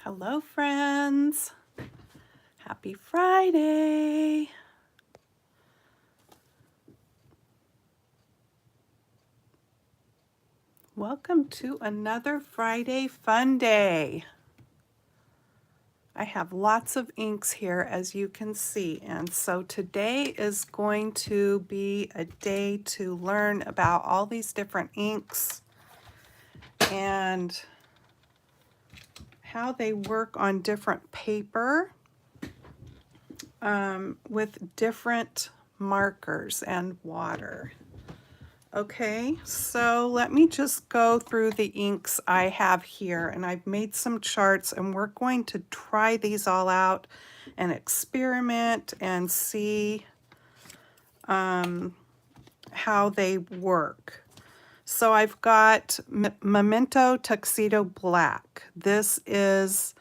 Hello, friends. Happy Friday. Welcome to another Friday Fun Day. I have lots of inks here, as you can see, and so today is going to be a day to learn about all these different inks and how they work on different paper with different markers and water. Okay, so let me just go through the inks I have here, and I've made some charts, and we're going to try these all out and experiment and see how they work. So I've got Memento Tuxedo Black. This is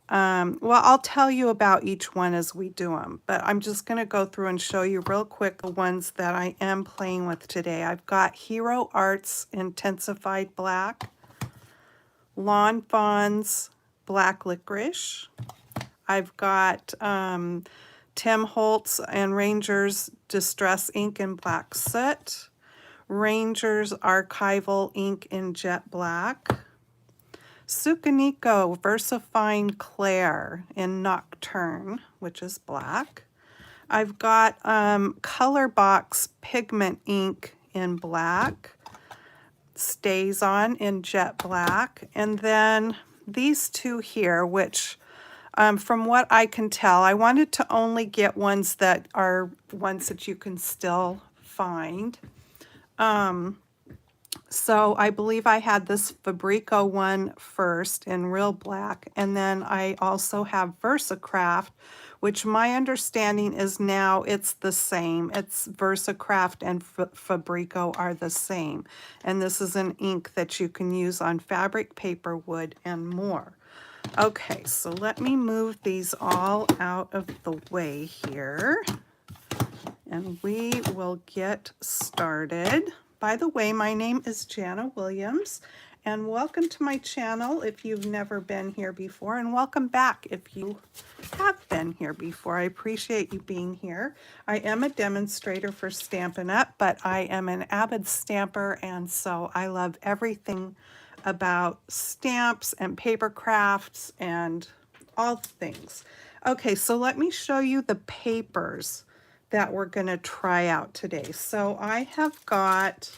well, I'll tell you about each one as we do them, but I'm just going to go through and show you real quick the ones that I am playing with today. I've got Hero Arts Intensified Black, Lawn Fawn's Black Licorice. I've got Tim Holtz and Ranger's Distress Ink in Black Soot, Ranger's Archival Ink in Jet Black, Sukaniko Versafine Clair in Nocturne, which is black. I've got Color Box Pigment ink in black, Stays On in jet black, and then these two here, which from what I can tell, I wanted to only get ones that are ones that you can still find. So I believe I had this Fabrico one first in real black, and then I also have VersaCraft, which my understanding is now it's the same. It's VersaCraft and Fabrico are the same. And this is an ink that you can use on fabric, paper, wood, and more. Okay, so let me move these all out of the way here, and we will get started. By the way, my name is Jana Williams, and welcome to my channel if you've never been here before, and welcome back if you have been here before. I appreciate you being here. I am a demonstrator for Stampin' Up, but I am an avid stamper, and so I love everything about stamps and paper crafts and all things. Okay, so let me show you the papers that we're going to try out today. So I have got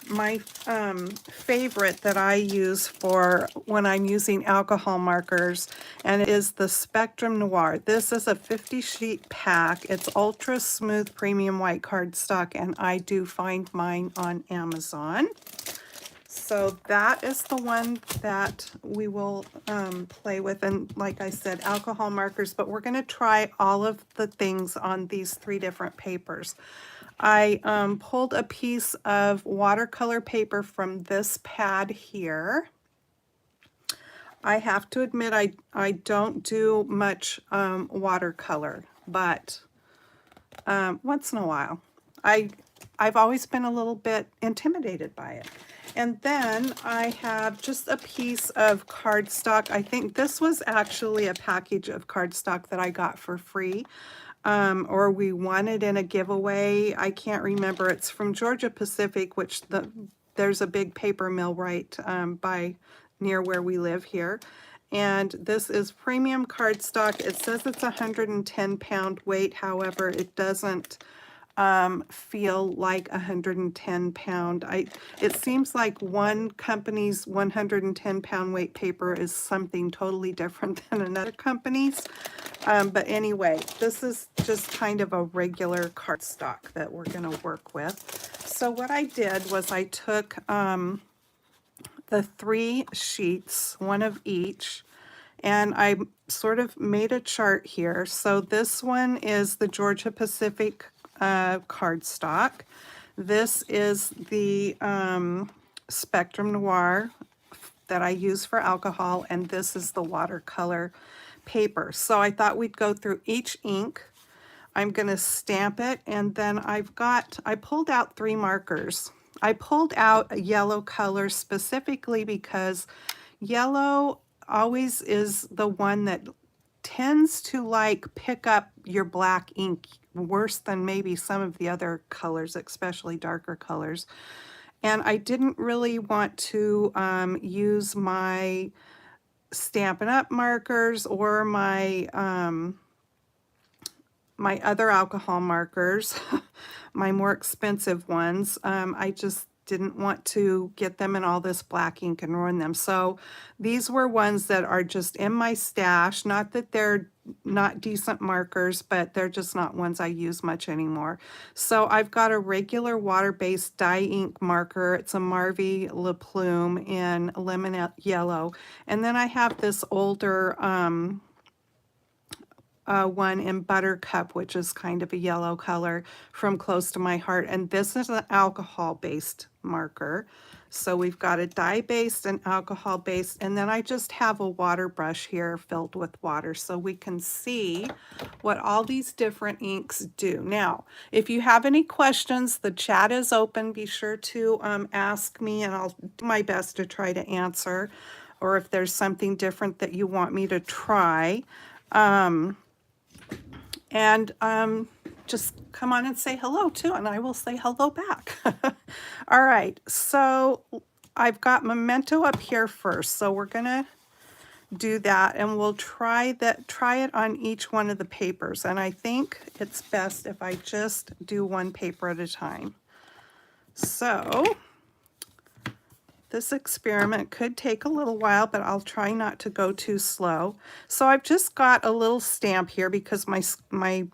my favorite that I use for when I'm using alcohol markers, and it is the Spectrum Noir. This is a 50 sheet pack. It's ultra smooth premium white cardstock, and I do find mine on Amazon. So that is the one that we will play with, and like I said, alcohol markers, but we're going to try all of the things on these three different papers. I pulled a piece of watercolor paper from this pad here. I have to admit I don't do much watercolor, but once in a while. I've always been a little bit intimidated by it. And then I have just a piece of cardstock. I think this was actually a package of cardstock that I got for free, or we won it in a giveaway. I can't remember. It's from Georgia Pacific, which there's a big paper mill right by near where we live here. And this is premium cardstock. It says it's 110 pound weight. However, it doesn't feel like 110 pound. It seems like one company's 110 pound weight paper is something totally different than another company's. But anyway, this is just kind of a regular cardstock that we're going to work with. So what I did was I took the 3 sheets, one of each, and I sort of made a chart here. So this one is the Georgia Pacific cardstock. This is the Spectrum Noir that I use for alcohol, and this is the watercolor paper. So I thought we'd go through each ink. I'm going to stamp it, and then I pulled out 3 markers. I pulled out a yellow color specifically because yellow always is the one that tends to like pick up your black ink worse than maybe some of the other colors, especially darker colors. And I didn't really want to use my Stampin' Up! Markers or my my other alcohol markers, my more expensive ones. I just didn't want to get them in all this black ink and ruin them. So these were ones that are just in my stash. Not that they're not decent markers, but they're just not ones I use much anymore. So I've got a regular water-based dye ink marker. It's a Marvy Le Plume in lemon yellow. And then I have this older one in Buttercup, which is kind of a yellow color, from Close to My Heart. And this is an alcohol-based marker. So we've got a dye-based and alcohol-based, and then I just have a water brush here filled with water so we can see what all these different inks do. Now, if you have any questions, the chat is open. Be sure to ask me, and I'll do my best to try to answer, or if there's something different that you want me to try. Just come on and say hello too, and I will say hello back. All right, so I've got Memento up here first, so we're gonna do that, and we'll try it on each one of the papers. And I think it's best if I just do one paper at a time. So this experiment could take a little while, but I'll try not to go too slow. So I've just got a little stamp here because my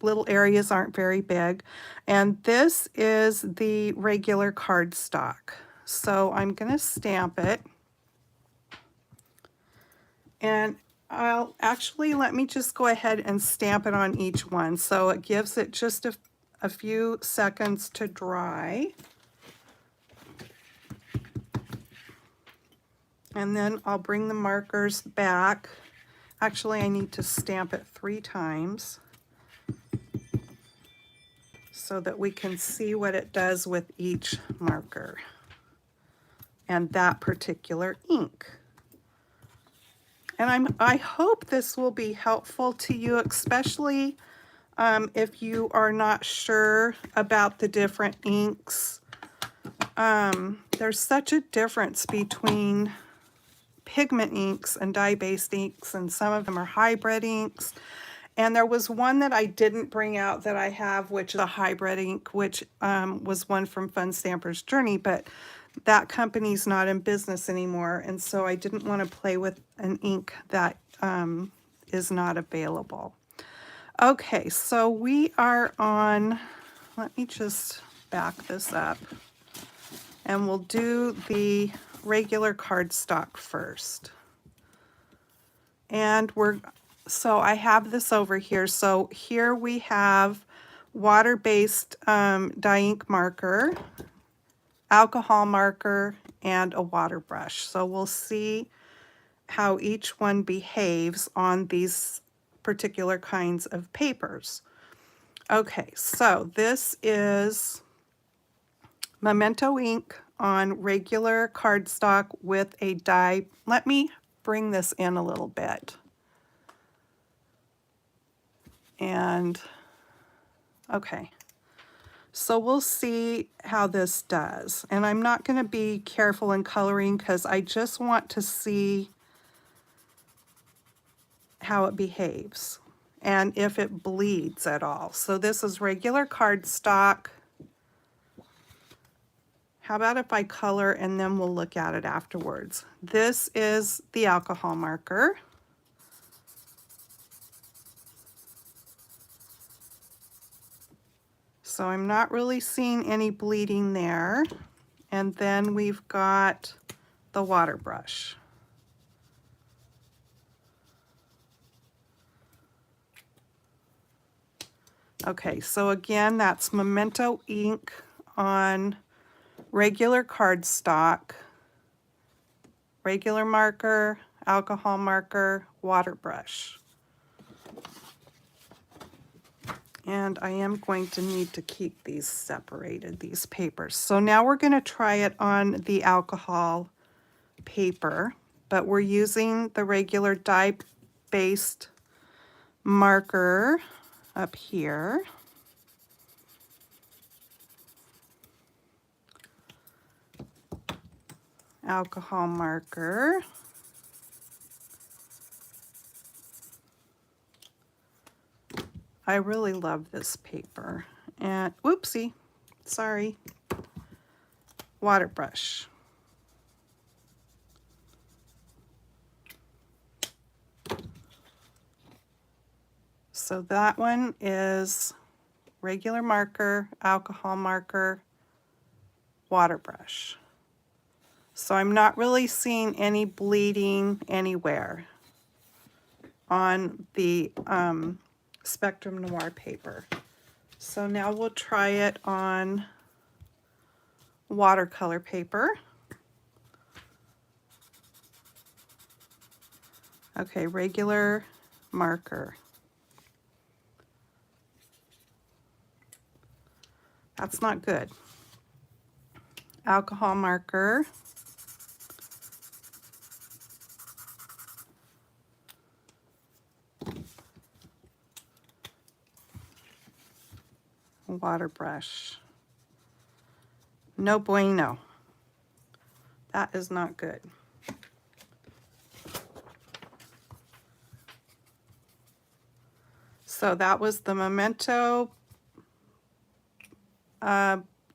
little areas aren't very big. And this is the regular cardstock. So I'm going to stamp it. And I'll actually, let me just go ahead and stamp it on each one. So it gives it just a few seconds to dry. And then I'll bring the markers back. Actually, I need to stamp it 3 times so that we can see what it does with each marker and that particular ink. And I hope this will be helpful to you, especially if you are not sure about the different inks. There's such a difference between pigment inks and dye-based inks, and some of them are hybrid inks. And there was one that I didn't bring out that I have, which is a hybrid ink, which was one from Fun Stamper's Journey, but that company's not in business anymore, and so I didn't want to play with an ink that is not available. Okay, so we are on, let me just back this up, and we'll do the regular cardstock first. And so I have this over here. So here we have water-based dye ink marker, alcohol marker, and a water brush. So we'll see how each one behaves on these particular kinds of papers. Okay, so this is Memento ink on regular cardstock with a dye. Let me bring this in a little bit. And okay, so we'll see how this does. And I'm not going to be careful in coloring because I just want to see how it behaves and if it bleeds at all. So this is regular cardstock. How about if I color and then we'll look at it afterwards? This is the alcohol marker. So I'm not really seeing any bleeding there. And then we've got the water brush. Okay, so again, that's Memento ink on regular cardstock, regular marker, alcohol marker, water brush. And I am going to need to keep these separated, these papers. So now we're going to try it on the alcohol paper. but we're using the regular dye-based marker up here. Alcohol marker. I really love this paper. And whoopsie, sorry. Water brush. So that one is regular marker, alcohol marker, water brush. So I'm not really seeing any bleeding anywhere on the Spectrum Noir paper. So now we'll try it on watercolor paper. Okay, regular marker. That's not good. Alcohol marker. Water brush. No bueno. That is not good. So that was the Memento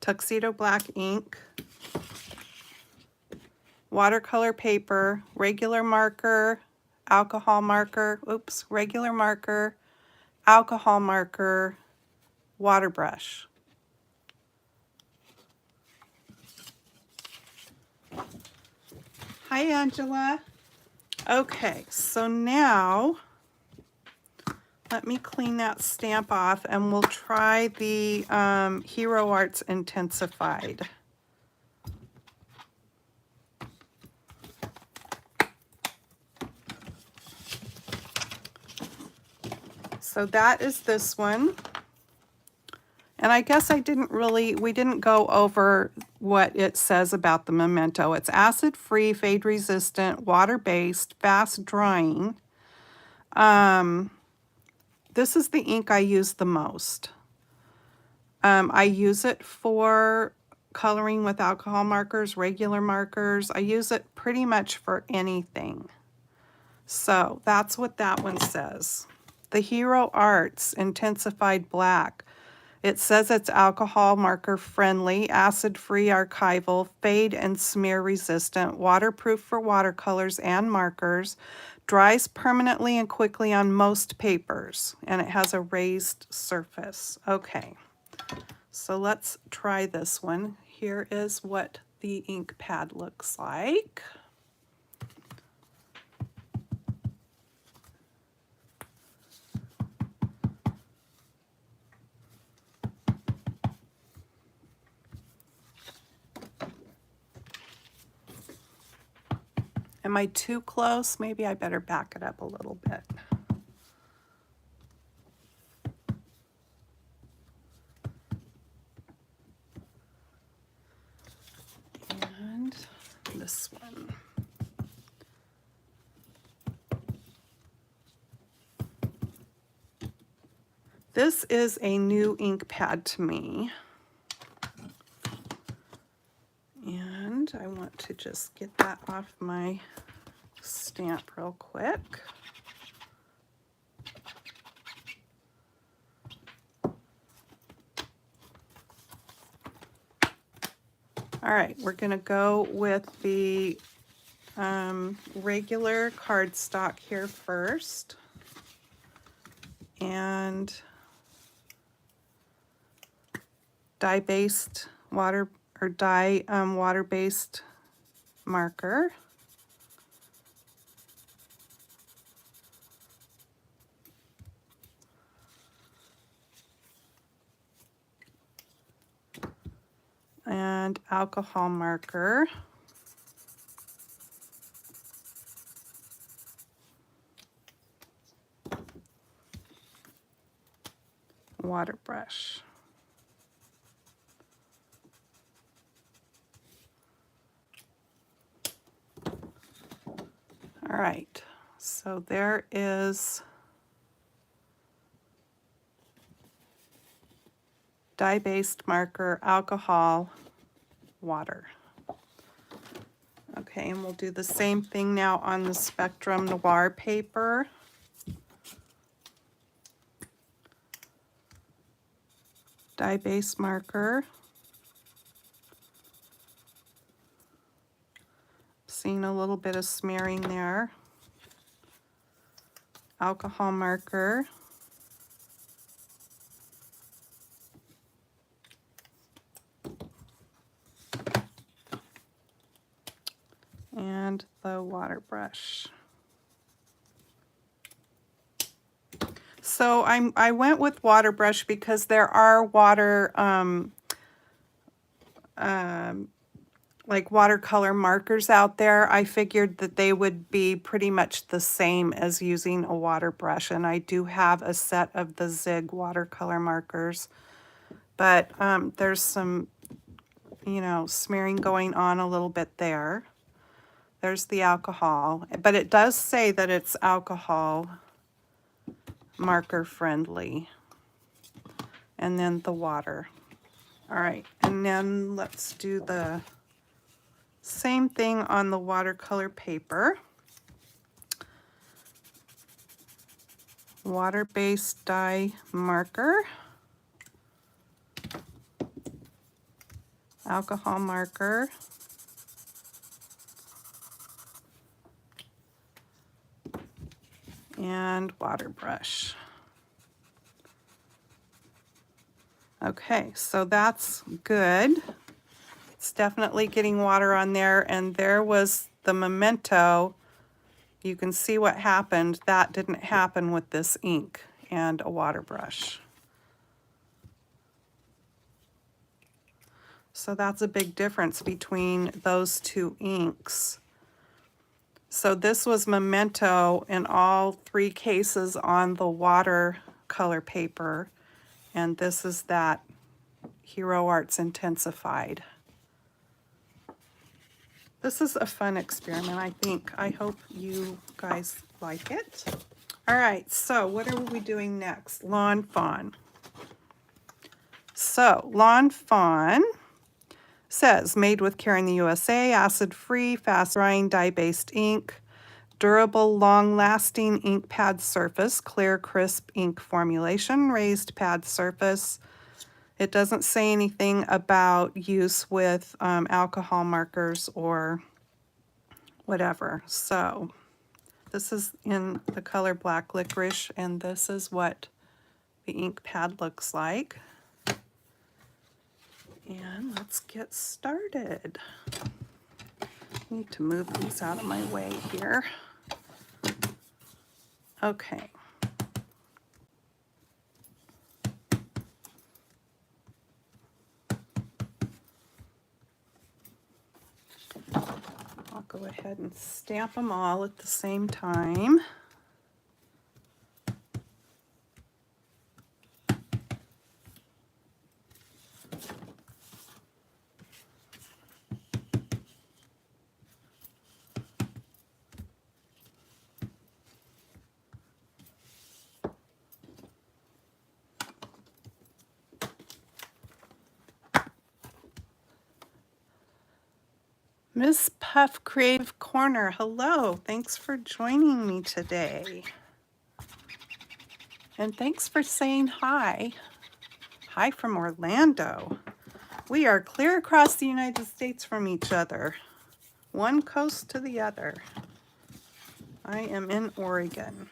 Tuxedo Black ink, watercolor paper, regular marker, alcohol marker, oops, regular marker, alcohol marker, water brush. Hi, Angela. Okay, so now let me clean that stamp off and we'll try the Hero Arts Intensified. So that is this one. And I guess we didn't go over what it says about the Memento. It's acid-free, fade-resistant, water-based, fast-drying. This is the ink I use the most. I use it for coloring with alcohol markers, regular markers. I use it pretty much for anything. So that's what that one says. The Hero Arts Intensified Black. It says it's alcohol marker friendly, acid-free, archival, fade and smear resistant, waterproof for watercolors and markers, dries permanently and quickly on most papers, and it has a raised surface. Okay, so let's try this one. Here is what the ink pad looks like. Am I too close? Maybe I better back it up a little bit. And this one. This is a new ink pad to me. And I want to just get that off my stamp real quick. All right, we're going to go with the regular cardstock here first. And dye-based water-based marker. And alcohol marker. Water brush. All right, so there is dye-based marker, alcohol, water. Okay, and we'll do the same thing now on the Spectrum Noir paper. Dye-based marker. Seeing a little bit of smearing there. Alcohol marker. And the water brush. So I went with water brush because there are water like watercolor markers out there. I figured that they would be pretty much the same as using a water brush, and I do have a set of the Zig watercolor markers, but there's some, you know, smearing going on a little bit there. There's the alcohol, but it does say that it's alcohol marker friendly. And then the water. All right, and then let's do the same thing on the watercolor paper. Water-based dye marker. Alcohol marker. And water brush. Okay, so that's good. It's definitely getting water on there, and there was the Memento. You can see what happened. That didn't happen with this ink and a water brush. So that's a big difference between those two inks. So this was Memento in all three cases on the watercolor paper, and this is that Hero Arts Intensified. This is a fun experiment, I think. I hope you guys like it. All right, so what are we doing next? Lawn Fawn. So Lawn Fawn says, made with care in the USA, acid-free, fast-drying, dye-based ink, durable, long-lasting ink pad surface, clear, crisp ink formulation, raised pad surface. It doesn't say anything about use with alcohol markers or whatever. So this is in the color Black Licorice, and this is what the ink pad looks like. And let's get started. I need to move these out of my way here. Okay. I'll go ahead and stamp them all at the same time. Miss Puff Creative Corner, hello. Thanks for joining me today. And thanks for saying hi. Hi from Orlando. We are clear across the United States from each other. One coast to the other. I am in Oregon.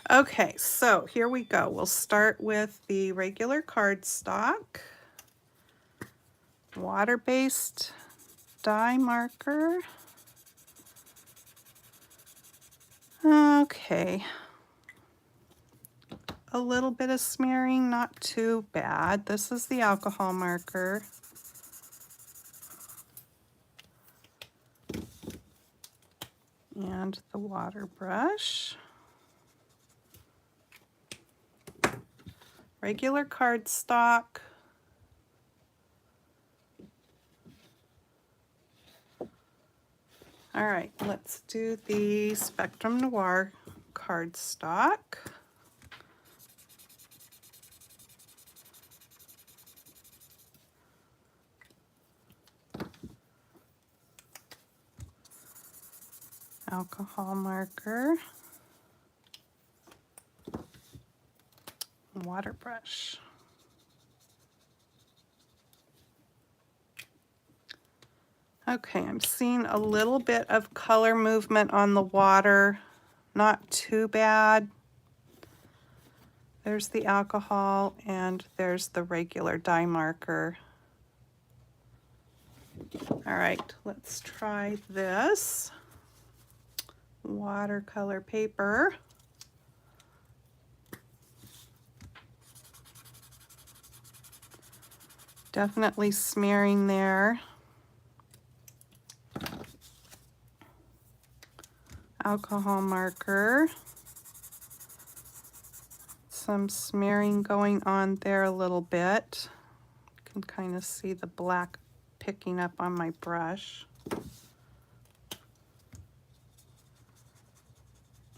Okay, so here we go. We'll start with the regular cardstock. Water-based dye marker. Okay. A little bit of smearing, not too bad. This is the alcohol marker. And the water brush. Regular cardstock. All right, let's do the Spectrum Noir cardstock. Alcohol marker. Water brush. Okay, I'm seeing a little bit of color movement on the water. Not too bad. There's the alcohol and there's the regular dye marker. All right, let's try this watercolor paper. Definitely smearing there. Alcohol marker. Some smearing going on there a little bit. You can kind of see the black picking up on my brush.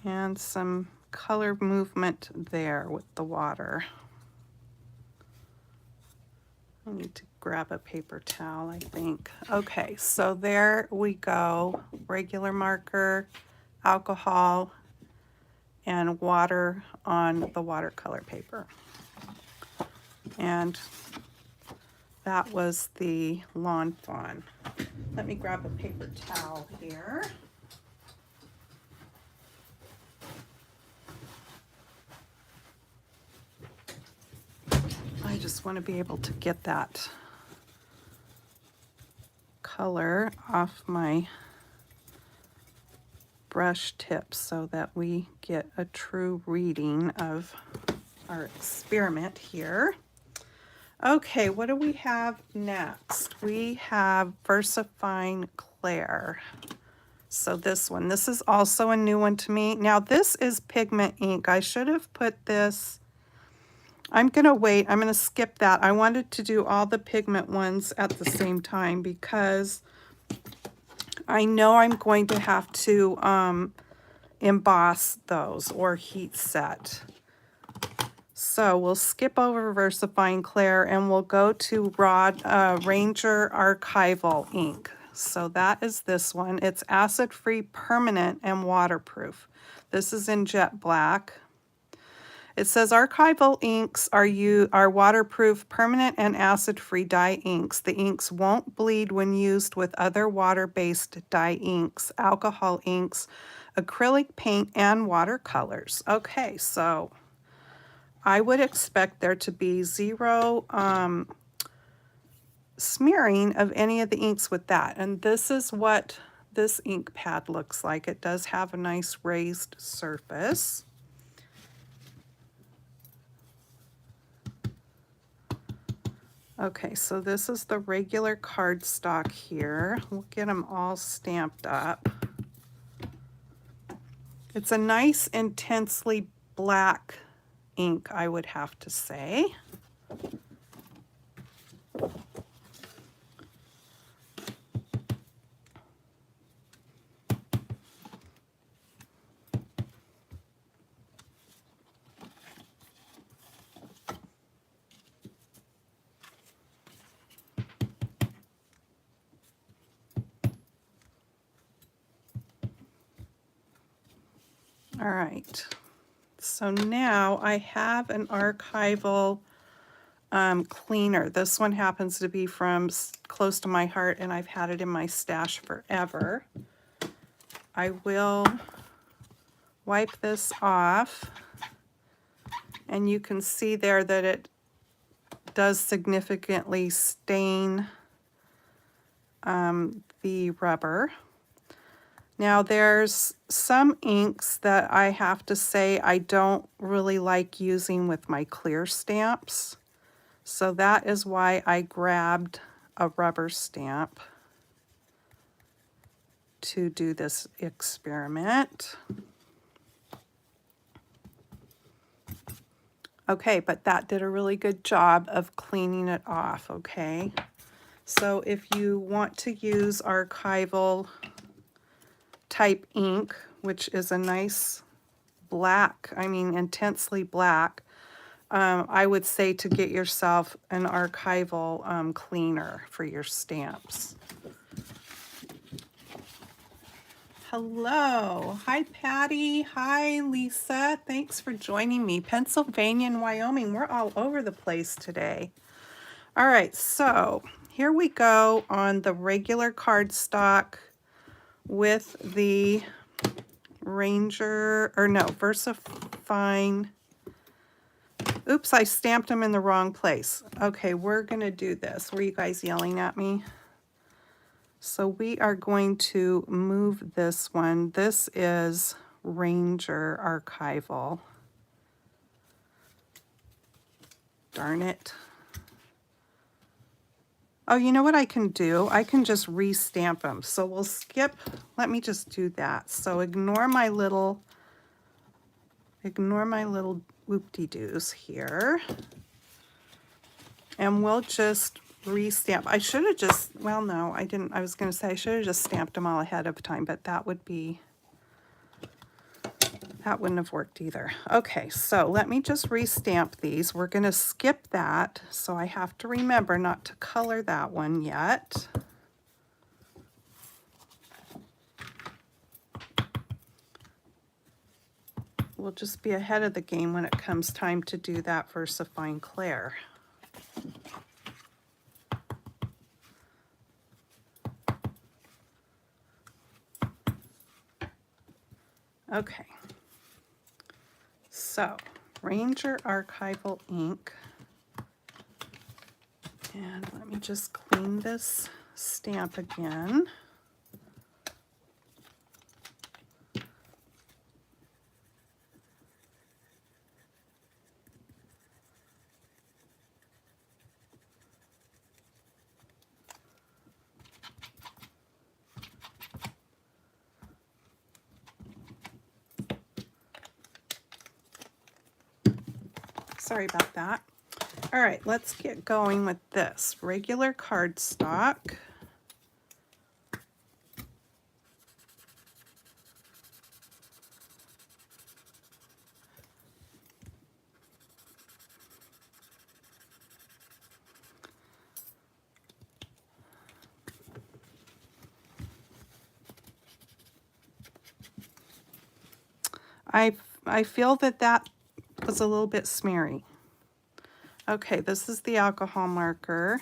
And some color movement there with the water. I need to grab a paper towel, I think. Okay, so there we go. Regular marker, alcohol, and water on the watercolor paper. And that was the Lawn Fawn. Let me grab a paper towel here. I just want to be able to get that color off my brush tips so that we get a true reading of our experiment here. Okay, what do we have next? We have Versafine Clair. So this one, this is also a new one to me. Now this is pigment ink. I should have put this, I'm gonna wait, I'm gonna skip that. I wanted to do all the pigment ones at the same time because I know I'm going to have to emboss those or heat set. So we'll skip over Versafine Clair and we'll go to Ranger Archival ink. So that is this one. It's acid-free, permanent, and waterproof. This is in jet black. It says archival inks are waterproof, permanent, and acid-free dye inks. The inks won't bleed when used with other water-based dye inks, alcohol inks, acrylic paint, and watercolors. Okay, so I would expect there to be zero smearing of any of the inks with that. And this is what this ink pad looks like. It does have a nice raised surface. Okay, so this is the regular cardstock here. We'll get them all stamped up. It's a nice, intensely black ink, I would have to say. All right, so now I have an archival cleaner. This one happens to be from close to my heart and I've had it in my stash forever. I will wipe this off and you can see there that it does significantly stain the rubber. Now there's some inks that I have to say I don't really like using with my clear stamps. So that is why I grabbed a rubber stamp to do this experiment. Okay, but that did a really good job of cleaning it off, okay? So if you want to use archival type ink, which is a nice black, I mean intensely black, I would say to get yourself an archival cleaner for your stamps. Hello. Hi, Patty. Hi, Lisa. Thanks for joining me. Pennsylvania and Wyoming, we're all over the place today. All right, so here we go on the regular cardstock with the versafine. Oops, I stamped them in the wrong place. Okay, we're going to do this. Were you guys yelling at me? So we are going to move this one. This is Ranger Archival. Darn it. Oh, you know what I can do? I can just restamp them. So we'll skip. Let me just do that. So ignore my little whoop-de-doos here. And we'll just restamp. I should have just, well, no, I didn't. I was going to say I should have just stamped them all ahead of time, but that wouldn't have worked either. Okay, so let me just restamp these. We're going to skip that, so I have to remember not to color that one yet. We'll just be ahead of the game when it comes time to do that versafine Claire. Okay, so Ranger Archival ink, and let me just clean this stamp again. Sorry about that. All right, let's get going with this. Regular cardstock. I feel that was a little bit smeary. Okay, this is the alcohol marker.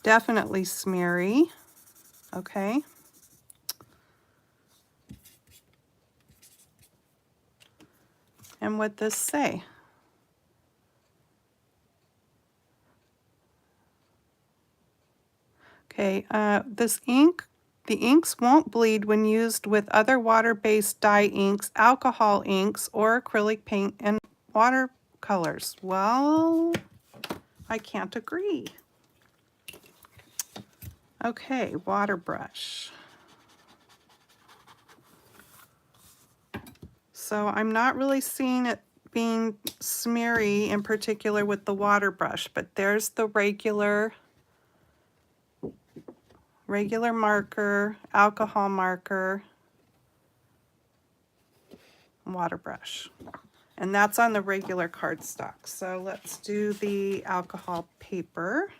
Definitely smeary. Okay. And what'd this say? Okay, this ink, the inks won't bleed when used with other water-based dye inks, alcohol inks, or acrylic paint and watercolors. Well, I can't agree. Okay, water brush. So I'm not really seeing it being smeary in particular with the water brush, but there's the regular marker, alcohol marker, water brush. And that's on the regular cardstock. So let's do the alcohol paper.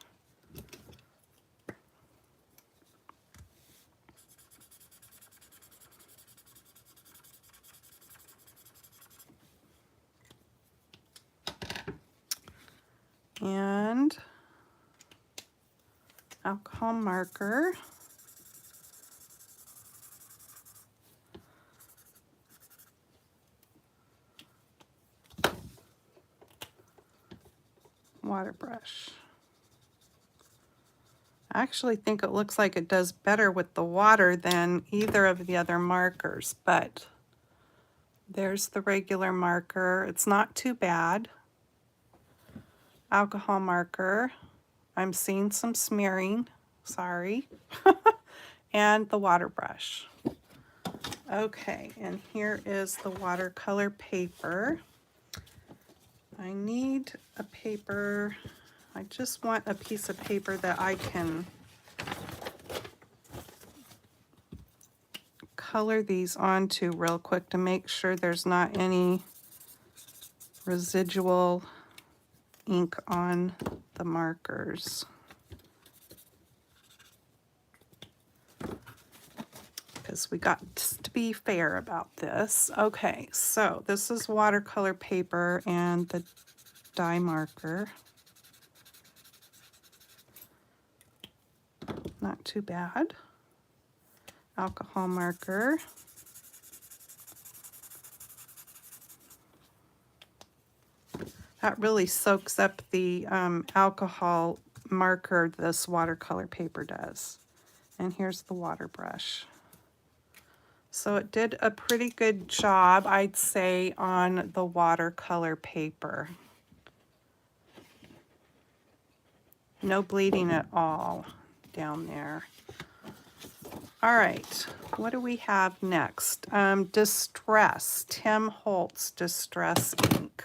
And alcohol marker. Water brush. I actually think it looks like it does better with the water than either of the other markers, but there's the regular marker. It's not too bad. Alcohol marker. I'm seeing some smearing, sorry. And the water brush. Okay, and here is the watercolor paper. I need a paper. I just want a piece of paper that I can color these onto real quick to make sure there's not any residual ink on the markers. Because we got to be fair about this. Okay, so this is watercolor paper and the dye marker. Not too bad. Alcohol marker. That really soaks up the alcohol marker this watercolor paper does. And here's the water brush. So it did a pretty good job, I'd say, on the watercolor paper. No bleeding at all down there. All right, what do we have next? Distress, Tim Holtz Distress ink.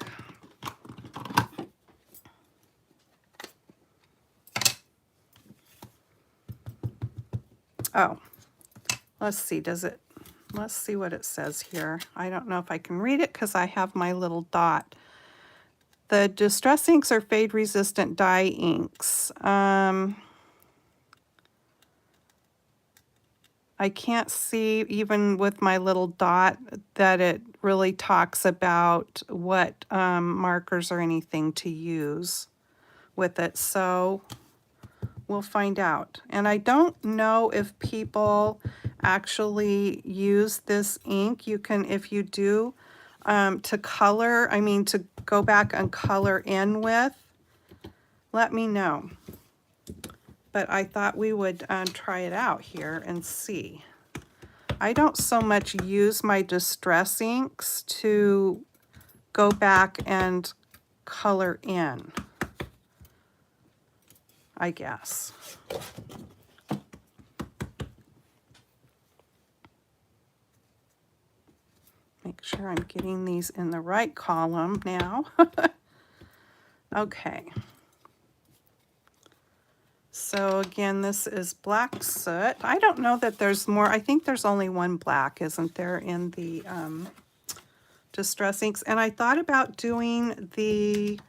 Oh, let's see, let's see what it says here. I don't know if I can read it because I have my little dot. The Distress inks are fade resistant dye inks. I can't see, even with my little dot, that it really talks about what markers or anything to use with it. So we'll find out. And I don't know if people actually use this ink. You can, if you do, to color, I mean to go back and color in with, let me know. But I thought we would try it out here and see. I don't so much use my distress inks to go back and color in, I guess. Make sure I'm getting these in the right column now. Okay. So again, this is black soot. I don't know that there's more. I think there's only one black, isn't there, in the distress inks? And I thought about doing the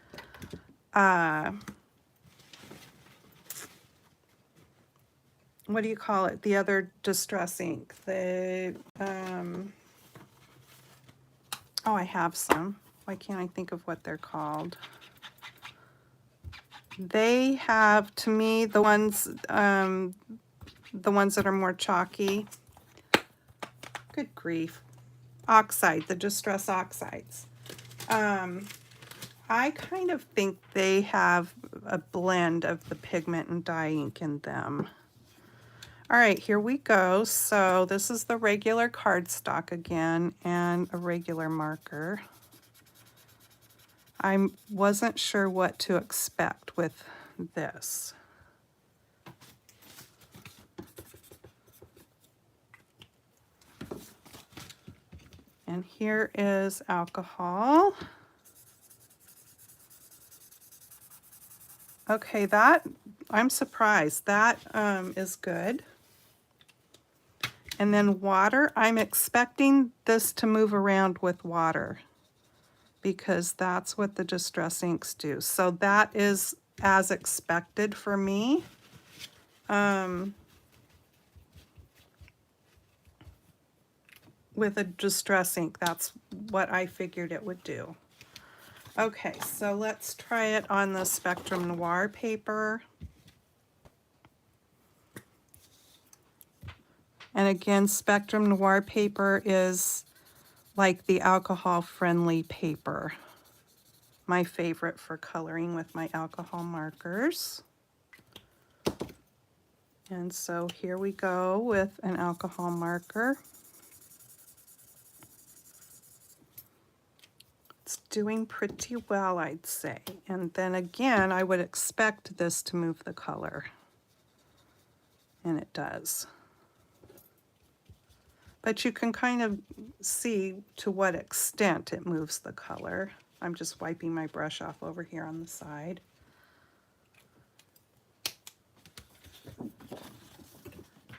what do you call it? The other distress ink. The oh, I have some. Why can't I think of what they're called? They have, to me, the ones that are more chalky. Good grief. Oxide, the Distress Oxides. I kind of think they have a blend of the pigment and dye ink in them. All right, here we go. So this is the regular cardstock again and a regular marker. I wasn't sure what to expect with this. And here is alcohol. Okay, that, I'm surprised. That is good. And then water, I'm expecting this to move around with water, because that's what the distress inks do. So that is as expected for me. With a distress ink, that's what I figured it would do. Okay, so let's try it on the Spectrum Noir paper. And again, Spectrum Noir paper is like the alcohol-friendly paper. My favorite for coloring with my alcohol markers. And so here we go with an alcohol marker. It's doing pretty well, I'd say. And then again, I would expect this to move the color. And it does. But you can kind of see to what extent it moves the color. I'm just wiping my brush off over here on the side.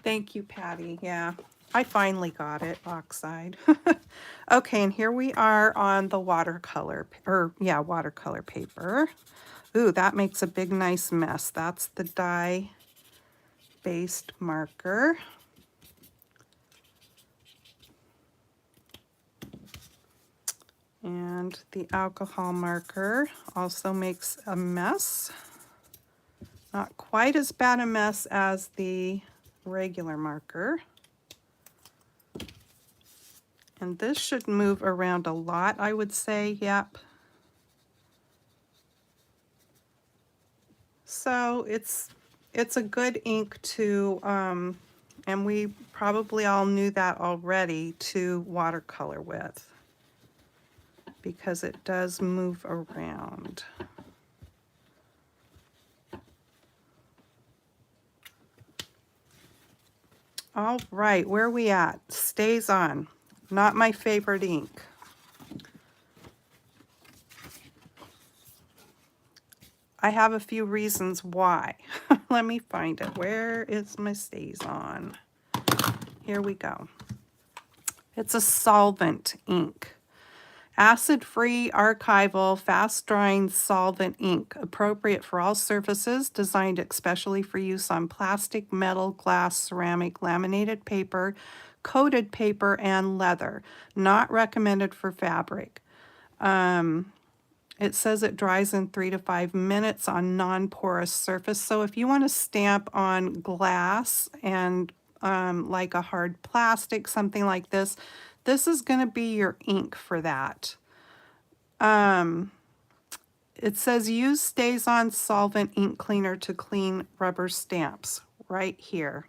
Thank you, Patty. Yeah, I finally got it, oxide. Okay, and here we are on the watercolor, watercolor paper. Ooh, that makes a big, nice mess. That's the dye-based marker. And the alcohol marker also makes a mess. Not quite as bad a mess as the regular marker. And this should move around a lot, I would say, yep. So it's a good ink to, and we probably all knew that already, to watercolor with, because it does move around. All right, where are we at? Stays on. Not my favorite ink. I have a few reasons why. Let me find it. Where is my Stays On? Here we go. It's a solvent ink. Acid-free, archival, fast-drying solvent ink, appropriate for all surfaces, designed especially for use on plastic, metal, glass, ceramic, laminated paper, coated paper, and leather. Not recommended for fabric. It says it dries in 3 to 5 minutes on non-porous surface. So if you want to stamp on glass and like a hard plastic, something like this, this is going to be your ink for that. It says use Stays On solvent ink cleaner to clean rubber stamps right here.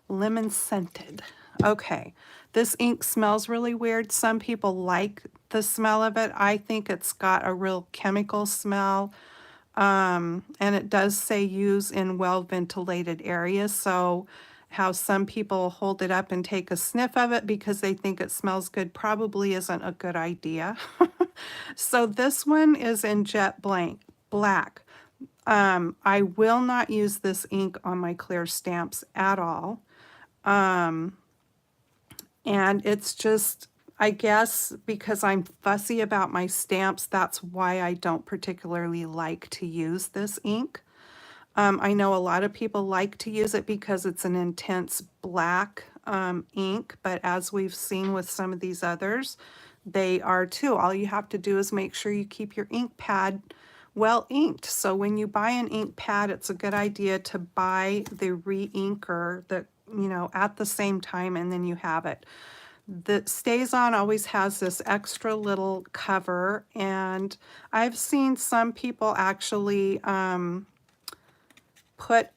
Lemon scented. Okay, this ink smells really weird. Some people like the smell of it. I think it's got a real chemical smell. And it does say use in well-ventilated areas. So how some people hold it up and take a sniff of it because they think it smells good probably isn't a good idea. So this one is in jet black. I will not use this ink on my clear stamps at all. And it's just, I guess because I'm fussy about my stamps, that's why I don't particularly like to use this ink. I know a lot of people like to use it because it's an intense black ink, but as we've seen with some of these others, they are too. All you have to do is make sure you keep your ink pad well inked. So when you buy an ink pad, it's a good idea to buy the re-inker that, you know, at the same time, and then you have it. That Stays On always has this extra little cover, and I've seen some people actually put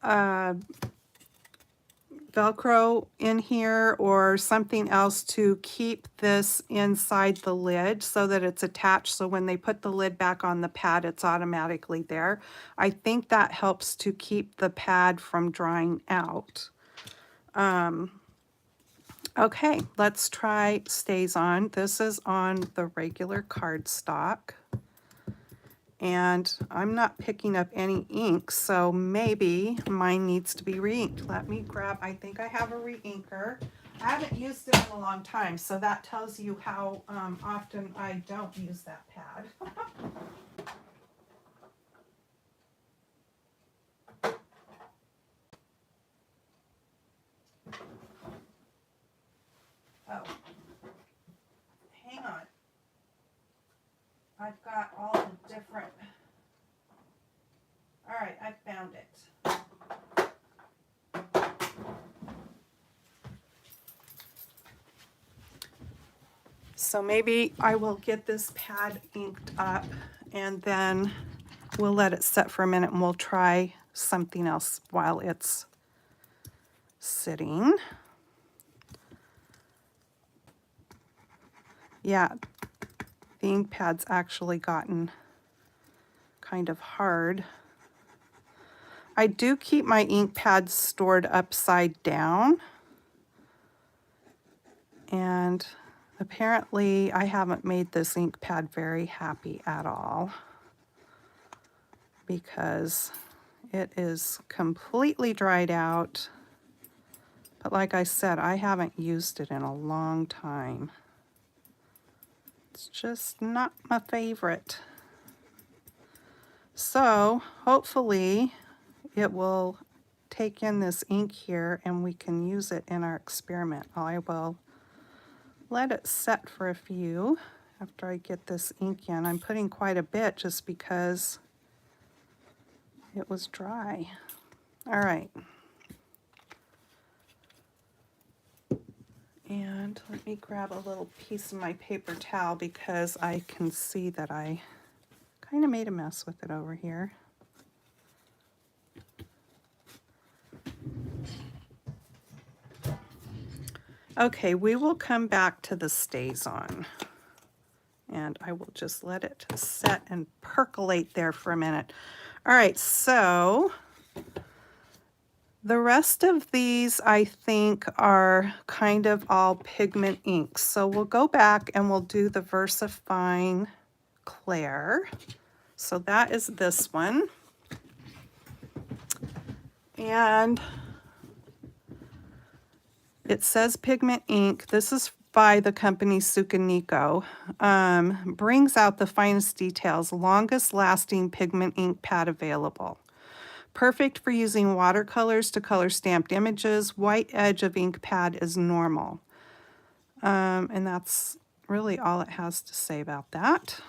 Velcro in here or something else to keep this inside the lid so that it's attached, so when they put the lid back on the pad, it's automatically there. I think that helps to keep the pad from drying out. Okay, let's try Stays On. This is on the regular cardstock. And I'm not picking up any ink, so maybe mine needs to be re-inked. Let me grab, I think I have a re-inker. I haven't used it in a long time, so that tells you how often I don't use that pad. Oh, hang on. I've got all the different, all right, I found it. So maybe I will get this pad inked up and then we'll let it set for a minute and we'll try something else while it's sitting. Yeah, the ink pad's actually gotten kind of hard. I do keep my ink pads stored upside down, and apparently I haven't made this ink pad very happy at all because it is completely dried out, But like I said, I haven't used it in a long time. It's just not my favorite. So hopefully it will take in this ink here and we can use it in our experiment. I will let it set for a few after I get this ink in. I'm putting quite a bit just because it was dry. All right. And let me grab a little piece of my paper towel because I can see that I kind of made a mess with it over here. Okay, we will come back to the StazOn. And I will just let it set and percolate there for a minute. All right, so the rest of these I think are kind of all pigment inks. So we'll go back and we'll do the Versafine Claire. So that is this one. And it says pigment ink. This is by the company Sukaniko. Brings out the finest details, longest lasting pigment ink pad available. Perfect for using watercolors to color stamped images. White edge of ink pad is normal. And that's really all it has to say about that.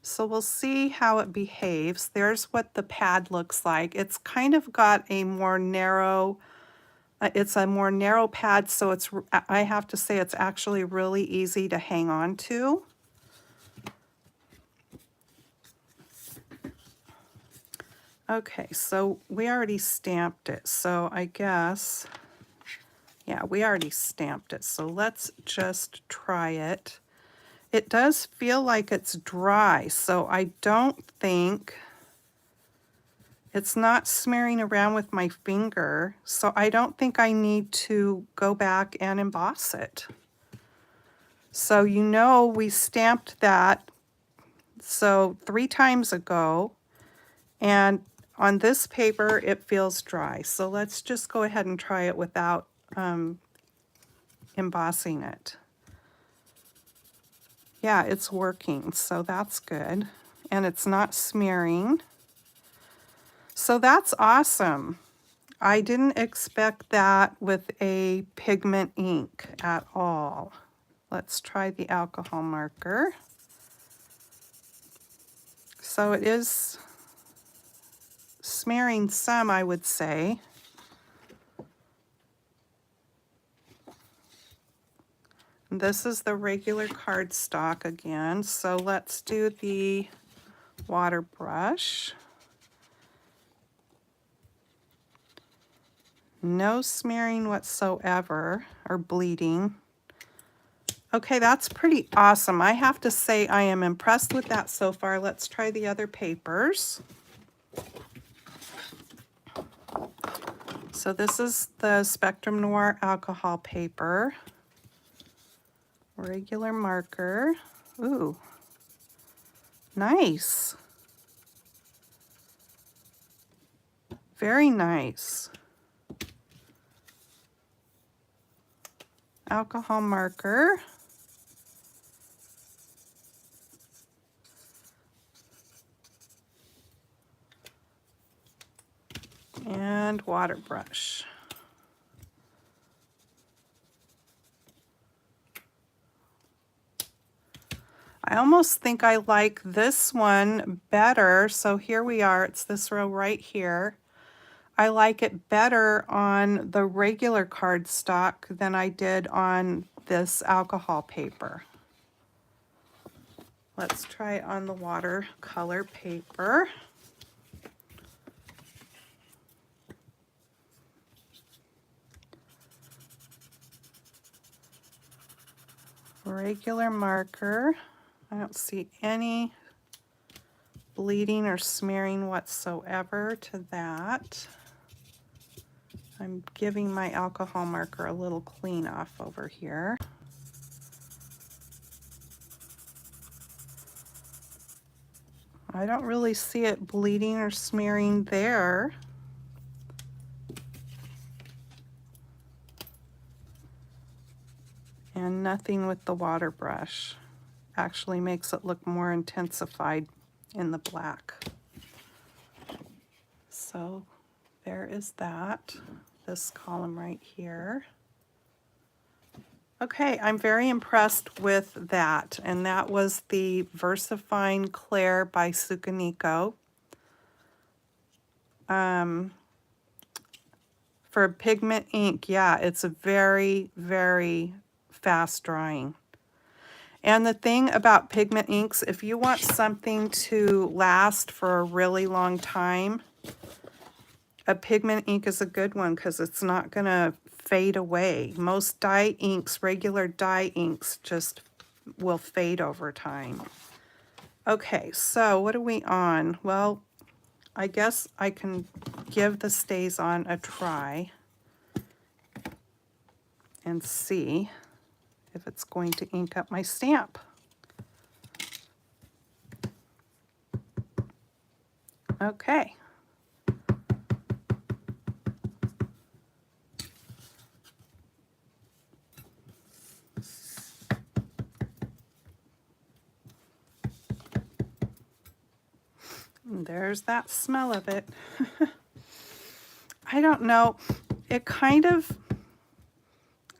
So we'll see how it behaves. There's what the pad looks like. It's kind of got a more narrow, it's a more narrow pad, so it's, I have to say it's actually really easy to hang on to. Okay, so we already stamped it, so I guess, yeah, we already stamped it, so let's just try it. It does feel like it's dry, so I don't think, it's not smearing around with my finger, so I don't think I need to go back and emboss it. So you know we stamped that so 3 times ago, and on this paper it feels dry. So let's just go ahead and try it without embossing it. Yeah, it's working, so that's good. And it's not smearing. So that's awesome. I didn't expect that with a pigment ink at all. Let's try the alcohol marker. So it is smearing some, I would say. This is the regular cardstock again. So let's do the water brush. No smearing whatsoever or bleeding. Okay, that's pretty awesome. I have to say I am impressed with that so far. Let's try the other papers. So this is the Spectrum Noir alcohol paper. Regular marker. Ooh, nice. Very nice. Alcohol marker. And water brush. I almost think I like this one better. So here we are, it's this row right here. I like it better on the regular cardstock than I did on this alcohol paper. Let's try it on the watercolor paper. Regular marker. I don't see any bleeding or smearing whatsoever to that. I'm giving my alcohol marker a little clean off over here. I don't really see it bleeding or smearing there. And nothing with the water brush. Actually makes it look more intensified in the black. So there is that, this column right here. Okay, I'm very impressed with that, and that was the Versafine Claire by Sukaniko. For pigment ink, yeah, it's a very, very fast drying. And the thing about pigment inks, if you want something to last for a really long time, a pigment ink is a good one because it's not going to fade away. Most dye inks, regular dye inks, just will fade over time. Okay, so what are we on? Well, I guess I can give the StazOn a try and see if it's going to ink up my stamp. Okay. And there's that smell of it. I don't know. It kind of,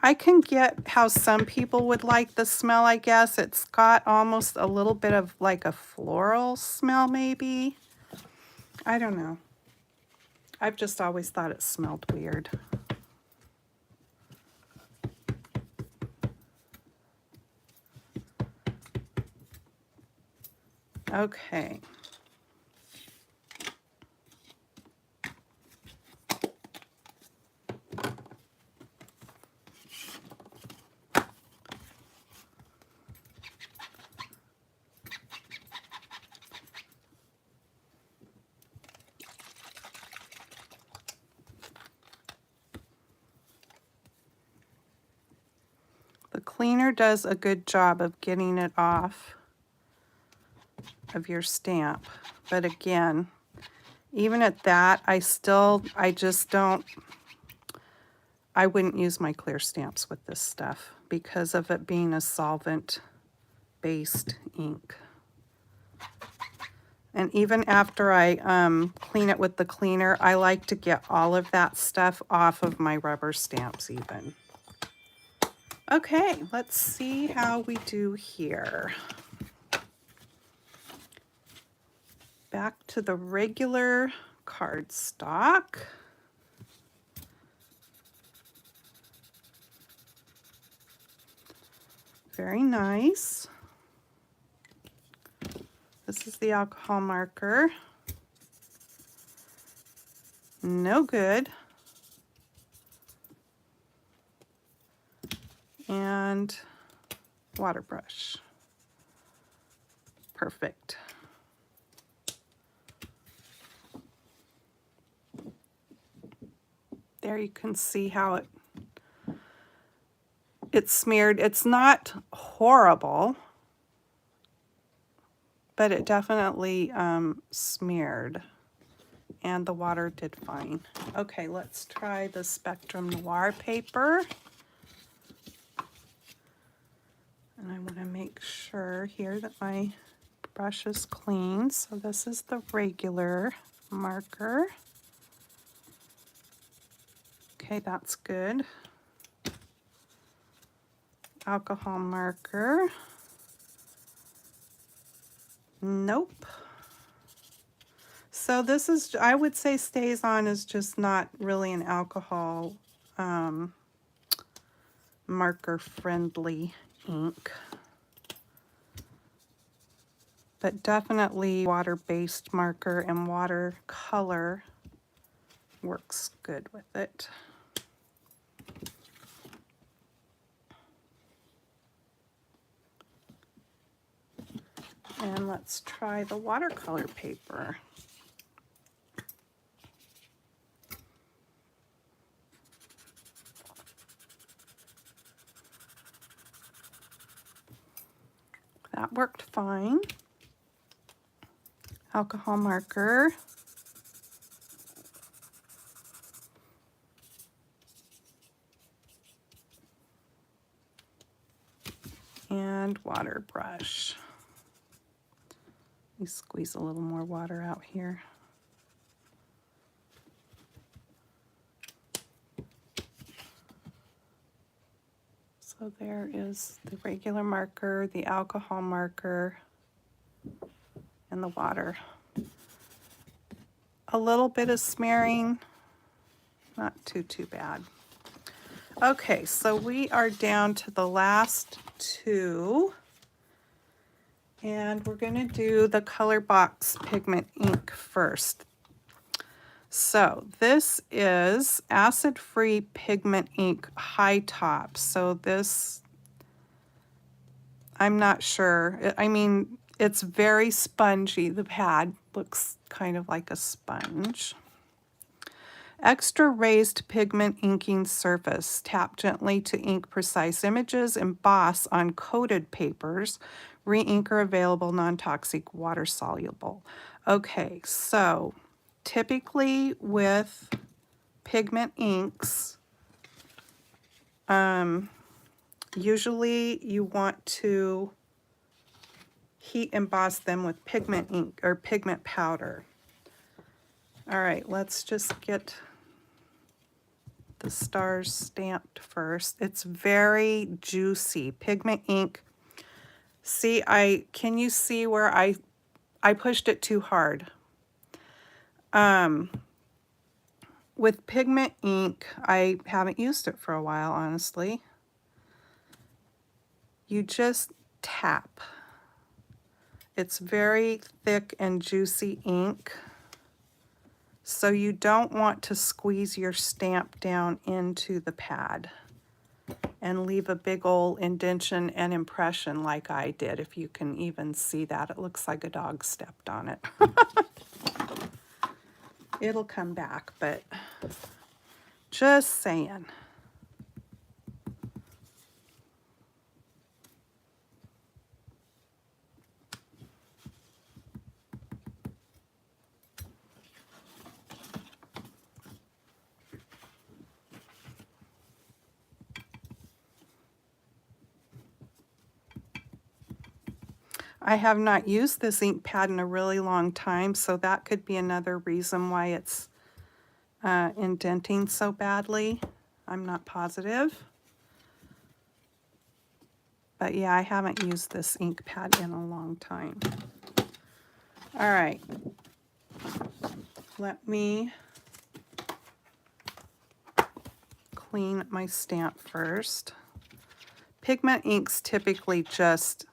I can get how some people would like the smell, I guess. It's got almost a little bit of like a floral smell, maybe. I don't know. I've just always thought it smelled weird. Okay. The cleaner does a good job of getting it off of your stamp. But again, even at that, I just don't, I wouldn't use my clear stamps with this stuff because of it being a solvent-based ink. And even after I clean it with the cleaner, I like to get all of that stuff off of my rubber stamps even. Okay, let's see how we do here. Back to the regular cardstock. Very nice. This is the alcohol marker. No good. And water brush. Perfect. There you can see how it's smeared. It's not horrible, but it definitely smeared, and the water did fine. Okay, let's try the Spectrum Noir paper. And I want to make sure here that my brush is clean. So this is the regular marker. Okay, that's good. Alcohol marker. Nope. So this is, I would say StazOn is just not really an alcohol marker friendly ink. But definitely water-based marker and watercolor works good with it. And let's try the watercolor paper. That worked fine. Alcohol marker. and water brush. Let me squeeze a little more water out here. So there is the regular marker, the alcohol marker, and the water. A little bit of smearing, not too bad. Okay, so we are down to the last two, and we're going to do the Color Box Pigment ink first. So this is acid-free pigment ink high top. So this, I'm not sure. I mean, it's very spongy. The pad looks kind of like a sponge. Extra raised pigment inking surface. Tap gently to ink precise images. Emboss on coated papers. Re-inker available, non-toxic, water soluble. Okay, so typically with pigment inks, usually you want to heat emboss them with pigment ink or pigment powder. All right, let's just get the stars stamped first. It's very juicy. Pigment ink. See, can you see where I pushed it too hard? With pigment ink, I haven't used it for a while, honestly. You just tap. It's very thick and juicy ink. So you don't want to squeeze your stamp down into the pad and leave a big old indentation and impression like I did. If you can even see that, it looks like a dog stepped on it. It'll come back, but just saying. I have not used this ink pad in a really long time, so that could be another reason why it's indenting so badly. I'm not positive. But yeah, I haven't used this ink pad in a long time. All right. Let me clean my stamp first. Pigment inks typically just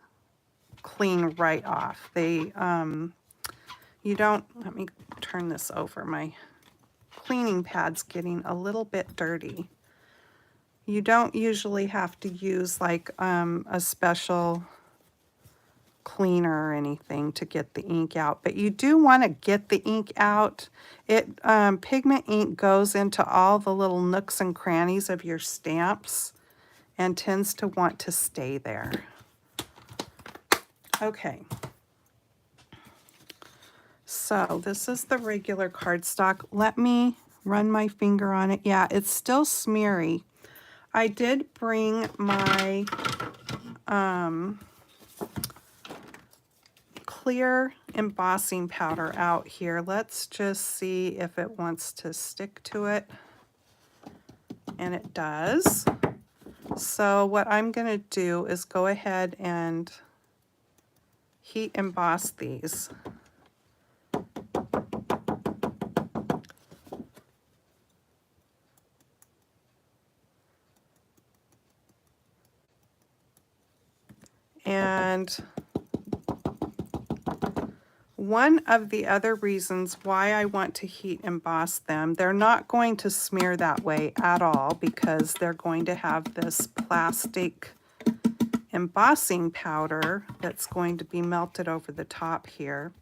clean right off. They, you don't, let me turn this over. My cleaning pad's getting a little bit dirty. You don't usually have to use like a special cleaner or anything to get the ink out, but you do want to get the ink out. It pigment ink goes into all the little nooks and crannies of your stamps and tends to want to stay there. Okay, so this is the regular cardstock. Let me run my finger on it. Yeah, it's still smeary. I did bring my clear embossing powder out here. Let's just see if it wants to stick to it. And it does. So what I'm going to do is go ahead and heat emboss these. And one of the other reasons why I want to heat emboss them, they're not going to smear that way at all because they're going to have this plastic embossing powder that's going to be melted over the top here.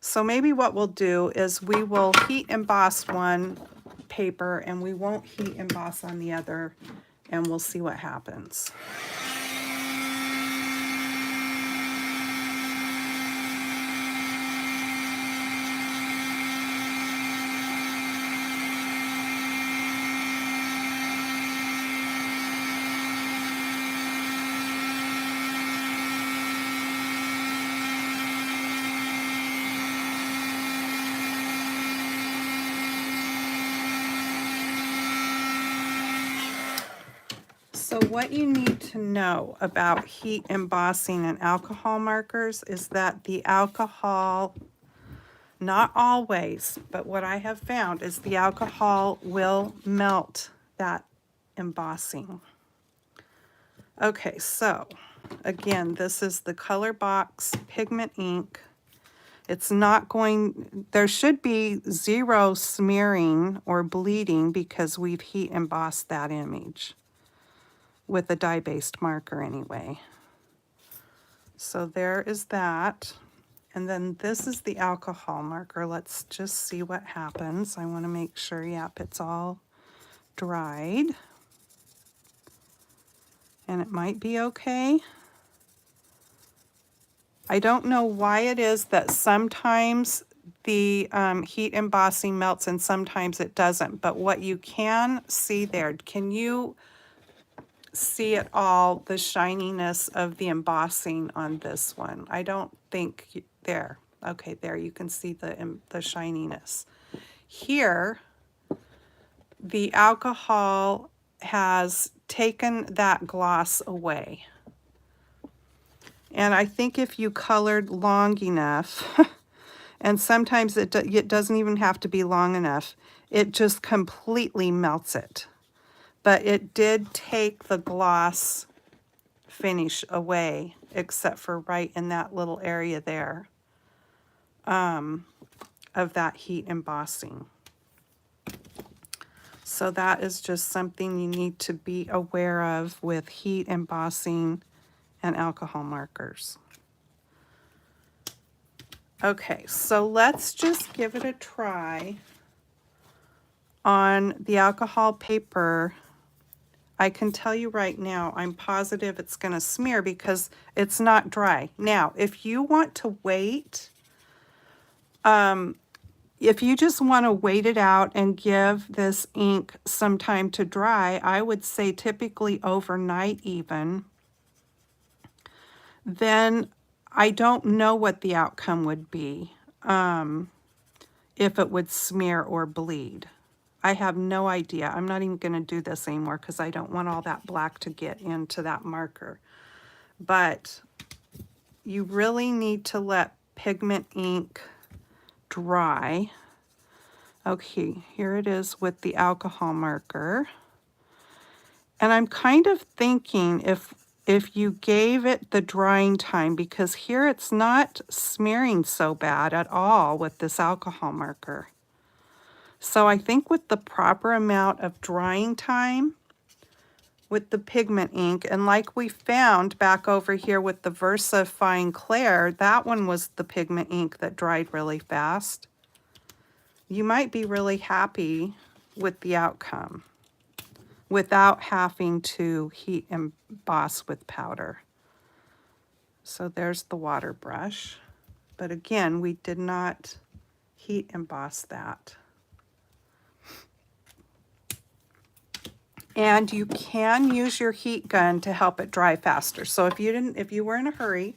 So maybe what we'll do is we will heat emboss one paper and we won't heat emboss on the other, and we'll see what happens. what you need to know about heat embossing and alcohol markers is that the alcohol, not always, but what I have found is the alcohol will melt that embossing. Okay, so again, this is the Color Box Pigment ink. It's not going, there should be zero smearing or bleeding because we've heat embossed that image with a dye-based marker anyway. So there is that. And then this is the alcohol marker. Let's just see what happens. I want to make sure, yep, it's all dried. And it might be okay. I don't know why it is that sometimes the heat embossing melts and sometimes it doesn't, but what you can see there, can you see at all the shininess of the embossing on this one? I don't think, there, okay, there you can see the shininess. Here, the alcohol has taken that gloss away. And I think if you colored long enough, and sometimes it doesn't even have to be long enough, it just completely melts it. But it did take the gloss finish away, except for right in that little area there of that heat embossing. So that is just something you need to be aware of with heat embossing and alcohol markers. Okay, so let's just give it a try on the alcohol paper. I can tell you right now, I'm positive it's going to smear because it's not dry. Now, if you want to wait, if you just want to wait it out and give this ink some time to dry, I would say typically overnight even, then I don't know what the outcome would be, if it would smear or bleed. I have no idea. I'm not even going to do this anymore because I don't want all that black to get into that marker. But you really need to let pigment ink dry. Okay, here it is with the alcohol marker. And I'm kind of thinking if you gave it the drying time, because here it's not smearing so bad at all with this alcohol marker. So I think with the proper amount of drying time with the pigment ink, and like we found back over here with the Versafine Clair, that one was the pigment ink that dried really fast. You might be really happy with the outcome without having to heat emboss with powder. So there's the water brush. But again, we did not heat emboss that. And you can use your heat gun to help it dry faster. So if you were in a hurry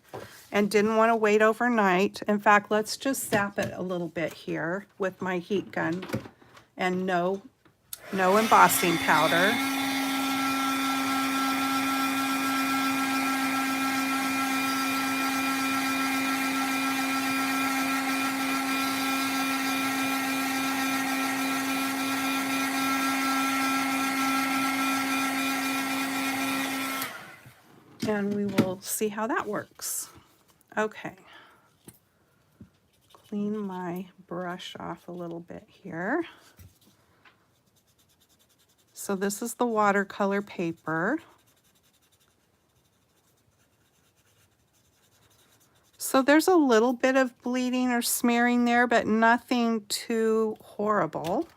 and didn't want to wait overnight, in fact, let's just zap it a little bit here with my heat gun and no embossing powder. And we will see how that works. Okay. Clean my brush off a little bit here. So this is the watercolor paper. So there's a little bit of bleeding or smearing there, but nothing too horrible.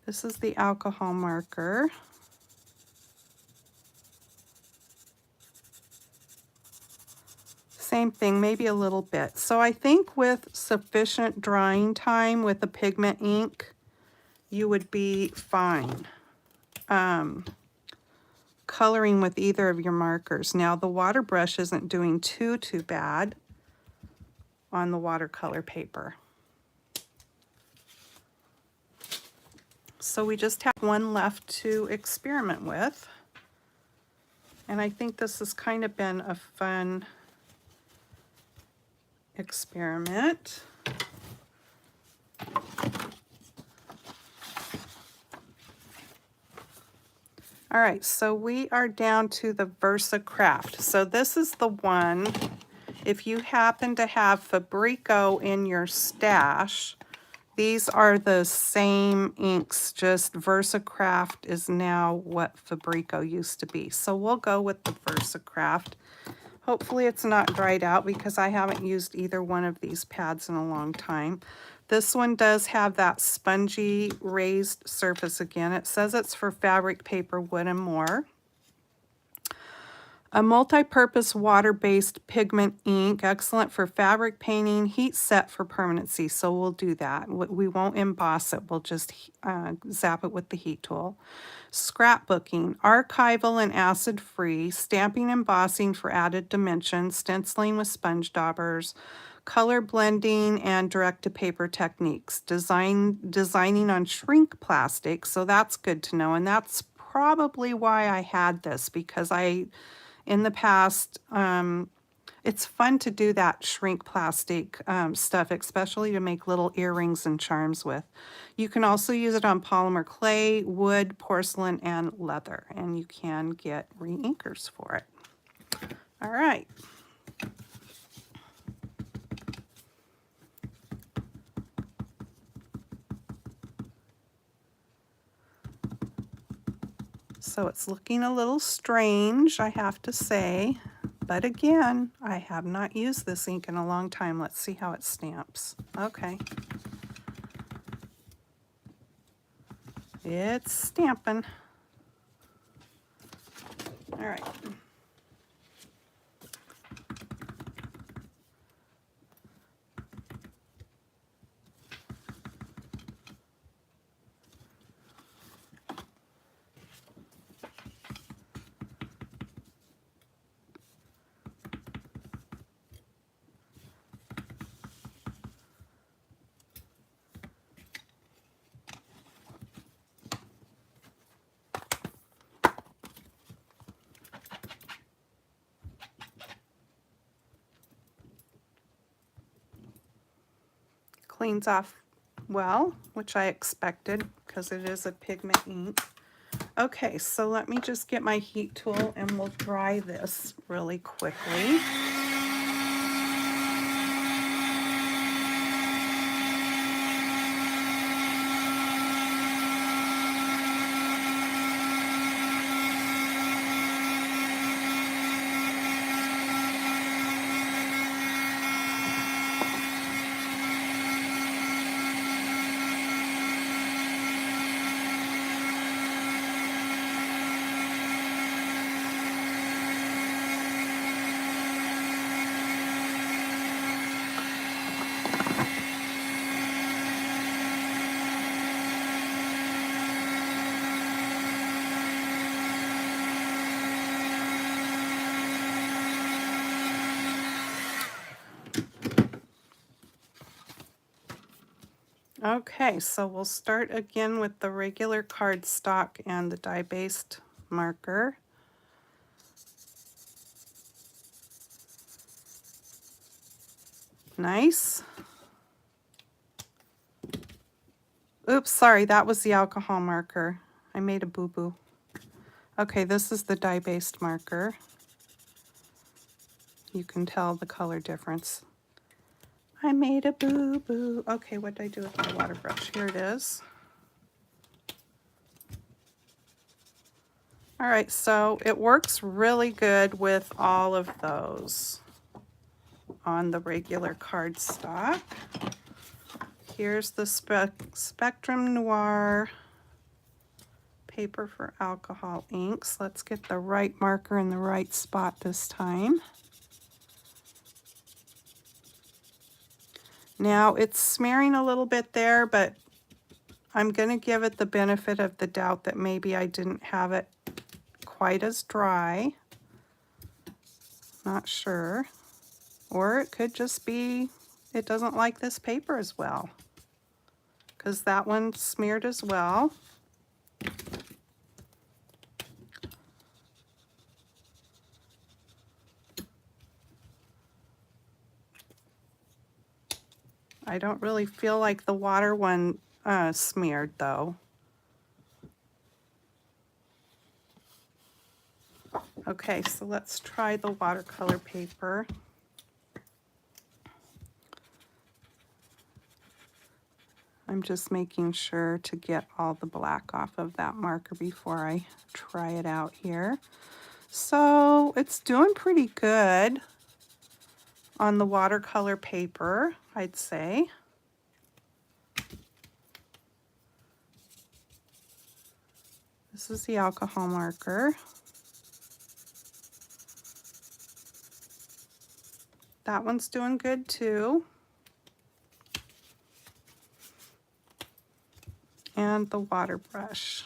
This is the alcohol marker. Same thing, maybe a little bit. So I think with sufficient drying time with the pigment ink, you would be fine coloring with either of your markers. Now the water brush isn't doing too bad on the watercolor paper. So we just have one left to experiment with. And I think this has kind of been a fun experiment. All right, so we are down to the VersaCraft. So this is the one, if you happen to have Fabrico in your stash, these are the same inks, just VersaCraft is now what Fabrico used to be. So we'll go with the VersaCraft. Hopefully it's not dried out because I haven't used either one of these pads in a long time. This one does have that spongy raised surface again. It says it's for fabric, paper, wood, and more. A multi-purpose water-based pigment ink, excellent for fabric painting, heat set for permanency. So we'll do that. We won't emboss it. We'll just zap it with the heat tool. Scrapbooking, archival and acid-free, stamping, embossing for added dimension, stenciling with sponge daubers, color blending, and direct-to-paper techniques. Designing on shrink plastic, so that's good to know, and that's probably why I had this, because in the past, it's fun to do that shrink plastic stuff, especially to make little earrings and charms with. You can also use it on polymer clay, wood, porcelain, and leather, and you can get re-inkers for it. All right. So it's looking a little strange, I have to say. But again, I have not used this ink in a long time. Let's see how it stamps. Okay. It's stamping. All right. Cleans off well, which I expected because it is a pigment ink. Okay, so let me just get my heat tool and we'll dry this really quickly. Okay, so we'll start again with the regular cardstock and the dye-based marker. Nice. Oops, sorry, that was the alcohol marker. I made a boo-boo. Okay, this is the dye-based marker. You can tell the color difference. I made a boo-boo. Okay, what did I do with my water brush? Here it is. All right, so it works really good with all of those on the regular cardstock. Here's the Spectrum Noir paper for alcohol inks. Let's get the right marker in the right spot this time. Now it's smearing a little bit there, but I'm going to give it the benefit of the doubt that maybe I didn't have it quite as dry. Not sure. Or it could just be it doesn't like this paper as well, because that one smeared as well. I don't really feel like the water one smeared though. Okay, so let's try the watercolor paper. I'm just making sure to get all the black off of that marker before I try it out here. So it's doing pretty good on the watercolor paper, I'd say. This is the alcohol marker. That one's doing good too. And the water brush,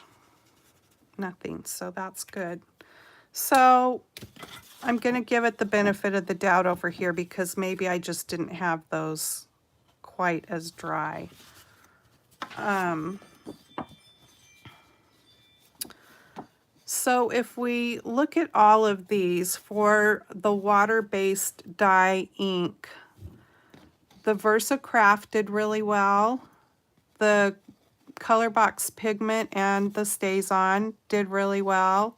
nothing, so that's good. So I'm going to give it the benefit of the doubt over here because maybe I just didn't have those quite as dry. So if we look at all of these for the water-based dye ink, the VersaCraft did really well. The Color Box Pigment and the Stays On did really well.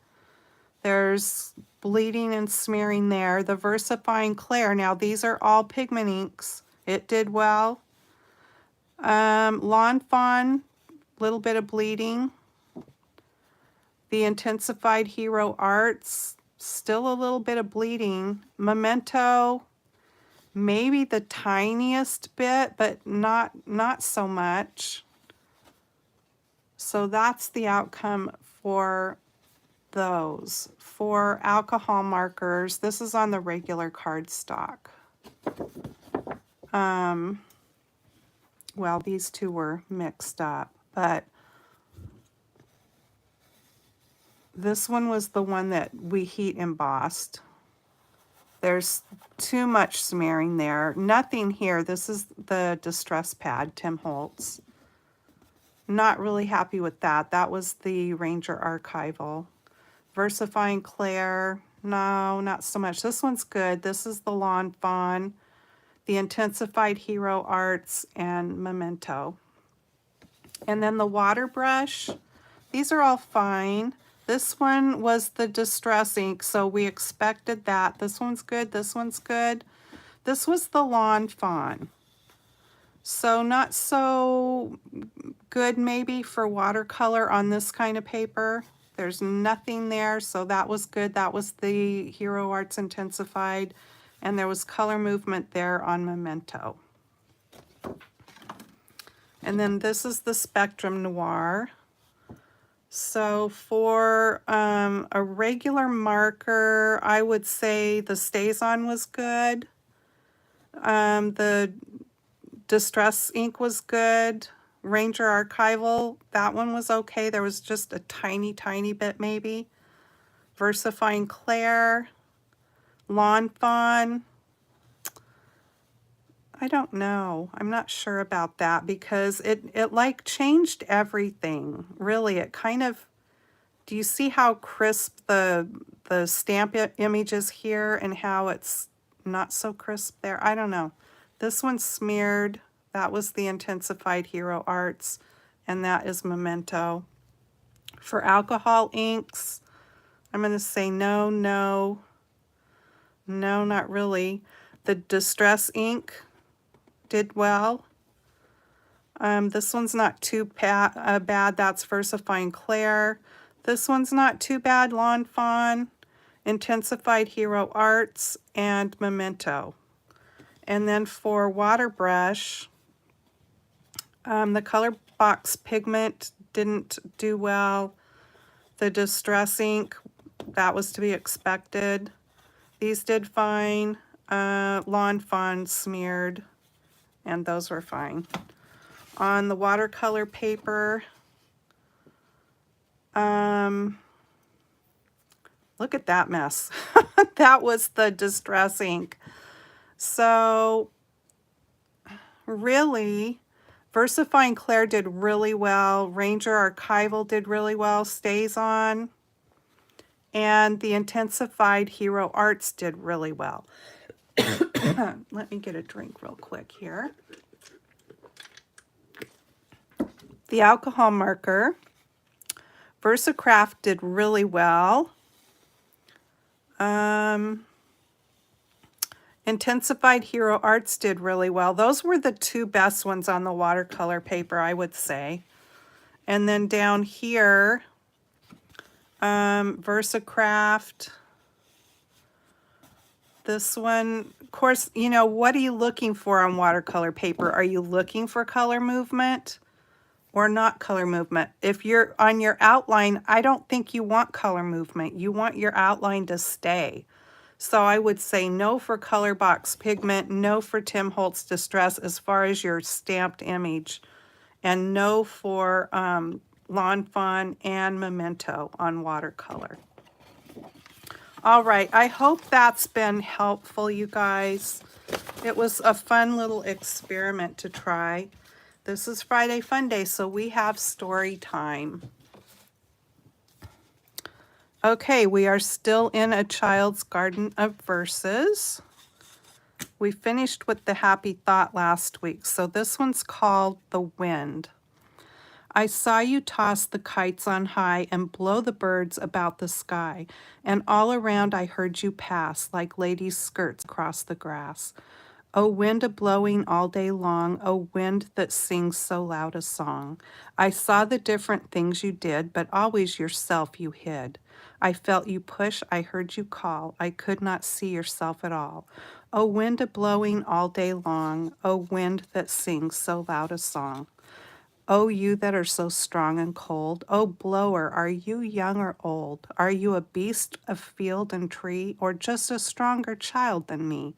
There's bleeding and smearing there. The versafine Clair, now these are all pigment inks. It did well. Lawn Fawn, little bit of bleeding. The Intensified Hero Arts, still a little bit of bleeding. Memento, maybe the tiniest bit, but not so much. So that's the outcome for those. For alcohol markers, this is on the regular cardstock. Well, these two were mixed up, but this one was the one that we heat embossed. There's too much smearing there. Nothing here. This is the Distress Pad, Tim Holtz. Not really happy with that. That was the Ranger Archival. Versafine Clair, no, not so much. This one's good. This is the Lawn Fawn, the Intensified Hero Arts, and Memento. And then the water brush, these are all fine. This one was the Distress ink, so we expected that. This one's good, this one's good. This was the Lawn Fawn. So not so good maybe for watercolor on this kind of paper. There's nothing there, so that was good. That was the Hero Arts Intensified, and there was color movement there on Memento. And then this is the Spectrum Noir. So for a regular marker, I would say the Stays On was good. The Distress ink was good. Ranger Archival, that one was okay. There was just a tiny bit maybe. Versafine Clair, Lawn Fawn. I don't know. I'm not sure about that because it like changed everything. Really, it kind of, do you see how crisp the stamp image is here and how it's not so crisp there? I don't know. This one's smeared. That was the Intensified Hero Arts, and that is Memento. For alcohol inks, I'm going to say no, not really. The Distress ink did well. This one's not too bad. That's Versafine Clair. This one's not too bad. Lawn Fawn, Intensified Hero Arts, and Memento. And then for water brush, the Color Box Pigment didn't do well. The Distress ink, that was to be expected. These did fine. Lawn Fawn smeared, and those were fine. On the watercolor paper, look at that mess. That was the Distress ink. So really, Versafine Clair did really well. Ranger Archival did really well. Stays On. And the Intensified Hero Arts did really well. Let me get a drink real quick here. The alcohol marker, VersaCraft did really well. Intensified Hero Arts did really well. Those were the two best ones on the watercolor paper, I would say. And then down here, VersaCraft. This one, of course, you know, what are you looking for on watercolor paper? Are you looking for color movement or not color movement? If you're on your outline, I don't think you want color movement. You want your outline to stay. So I would say no for Color Box Pigment, no for Tim Holtz Distress as far as your stamped image, and no for Lawn Fawn and Memento on watercolor. All right, I hope that's been helpful, you guys. It was a fun little experiment to try. This is Friday Fun Day, so we have story time. Okay, we are still in A Child's Garden of Verses. We finished with the happy thought last week, so this one's called The Wind. I saw you toss the kites on high and blow the birds about the sky, and all around I heard you pass like ladies' skirts across the grass. O wind a-blowing all day long, O wind that sings so loud a song. I saw the different things you did, but always yourself you hid. I felt you push, I heard you call, I could not see yourself at all. O wind a-blowing all day long, O wind that sings so loud a song. O you that are so strong and cold, O blower, are you young or old? Are you a beast of field and tree, or just a stronger child than me?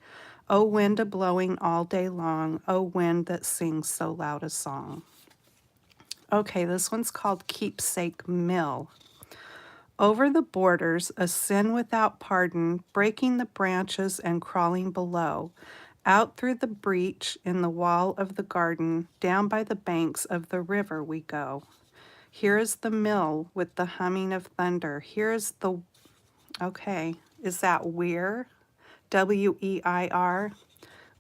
O wind a-blowing all day long, O wind that sings so loud a song. Okay, this one's called Keepsake Mill. Over the borders, a sin without pardon, breaking the branches and crawling below. Out through the breach in the wall of the garden, down by the banks of the river we go. Here is the mill with the humming of thunder. Here is the, okay, is that weir? W-E-I-R,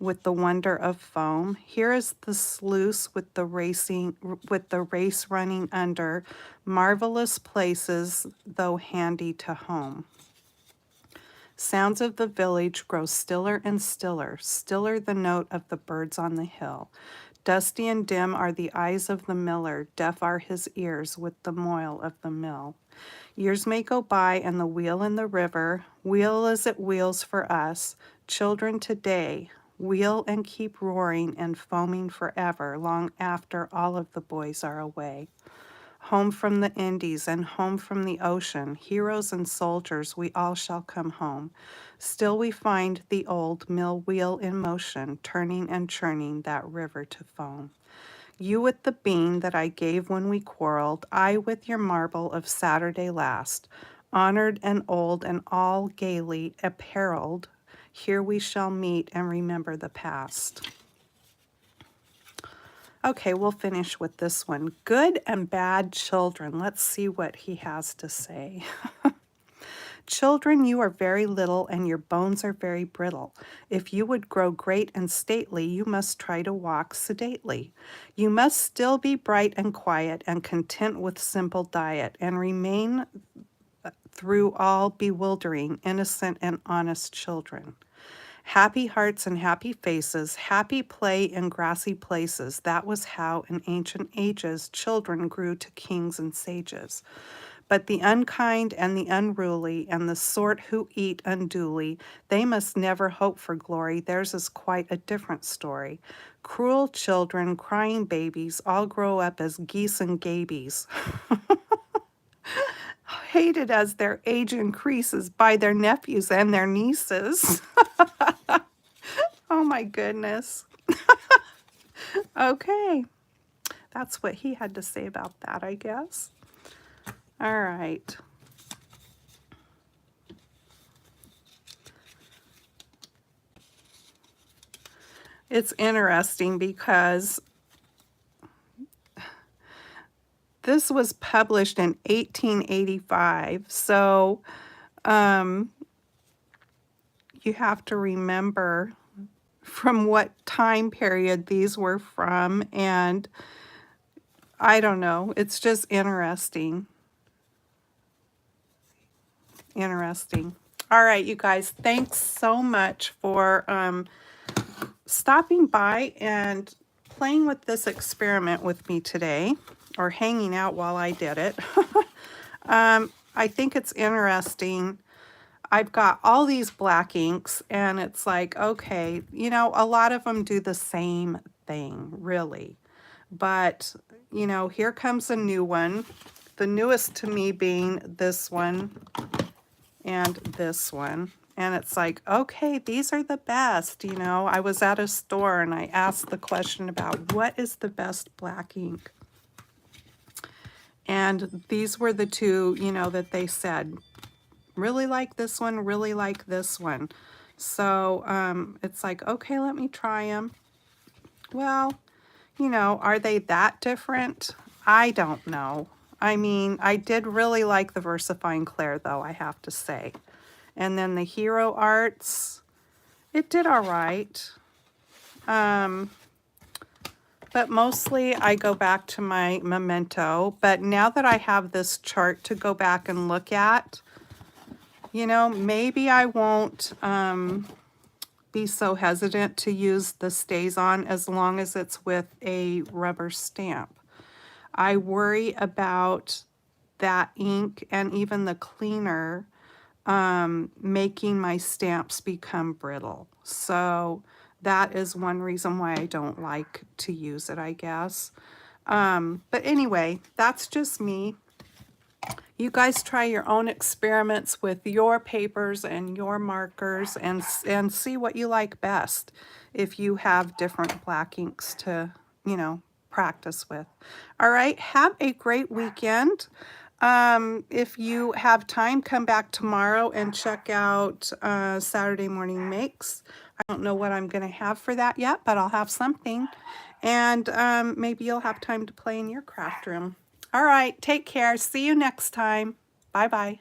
with the wonder of foam. Here is the sluice with the race running under, marvelous places, though handy to home. Sounds of the village grow stiller and stiller, stiller the note of the birds on the hill. Dusty and dim are the eyes of the miller, deaf are his ears with the moil of the mill. Years may go by and the wheel in the river, wheel as it wheels for us, children today, wheel and keep roaring and foaming forever, long after all of the boys are away. Home from the Indies and home from the ocean, heroes and soldiers, we all shall come home. Still we find the old mill wheel in motion, turning and churning that river to foam. You with the bean that I gave when we quarreled, I with your marble of Saturday last, honored and old and all gaily apparelled, here we shall meet and remember the past. Okay, we'll finish with this one. Good and bad children. Let's see what he has to say. Children, you are very little and your bones are very brittle. If you would grow great and stately, you must try to walk sedately. You must still be bright and quiet and content with simple diet and remain through all bewildering, innocent and honest children. Happy hearts and happy faces, happy play in grassy places. That was how in ancient ages children grew to kings and sages. But the unkind and the unruly and the sort who eat unduly, they must never hope for glory. Theirs is quite a different story. Cruel children, crying babies, all grow up as geese and gabies. Hated as their age increases by their nephews and their nieces. Oh my goodness. Okay, that's what he had to say about that, I guess. All right. It's interesting because this was published in 1885, so you have to remember from what time period these were from, and I don't know. It's just interesting. Interesting. All right, you guys, thanks so much for stopping by and playing with this experiment with me today, or hanging out while I did it. I think it's interesting. I've got all these black inks, and it's like, okay, you know, a lot of them do the same thing, really. But, you know, here comes a new one. The newest to me being this one and this one. And it's like, okay, these are the best. You know, I was at a store and I asked the question about what is the best black ink. And these were the two, you know, that they said, really like this one, really like this one. So it's like, okay, let me try them. Well, you know, are they that different? I don't know. I mean, I did really like the Versafine Claire, though, I have to say. And then the Hero Arts, it did all right. But mostly I go back to my Memento. But now that I have this chart to go back and look at, you know, maybe I won't be so hesitant to use the Stays On as long as it's with a rubber stamp. I worry about that ink and even the cleaner making my stamps become brittle. So that is one reason why I don't like to use it, I guess. But anyway, that's just me. You guys try your own experiments with your papers and your markers and see what you like best if you have different black inks to, you know, practice with. All right, have a great weekend. If you have time, come back tomorrow and check out Saturday Morning Makes. I don't know what I'm going to have for that yet, but I'll have something. And maybe you'll have time to play in your craft room. All right, take care. See you next time. Bye-bye.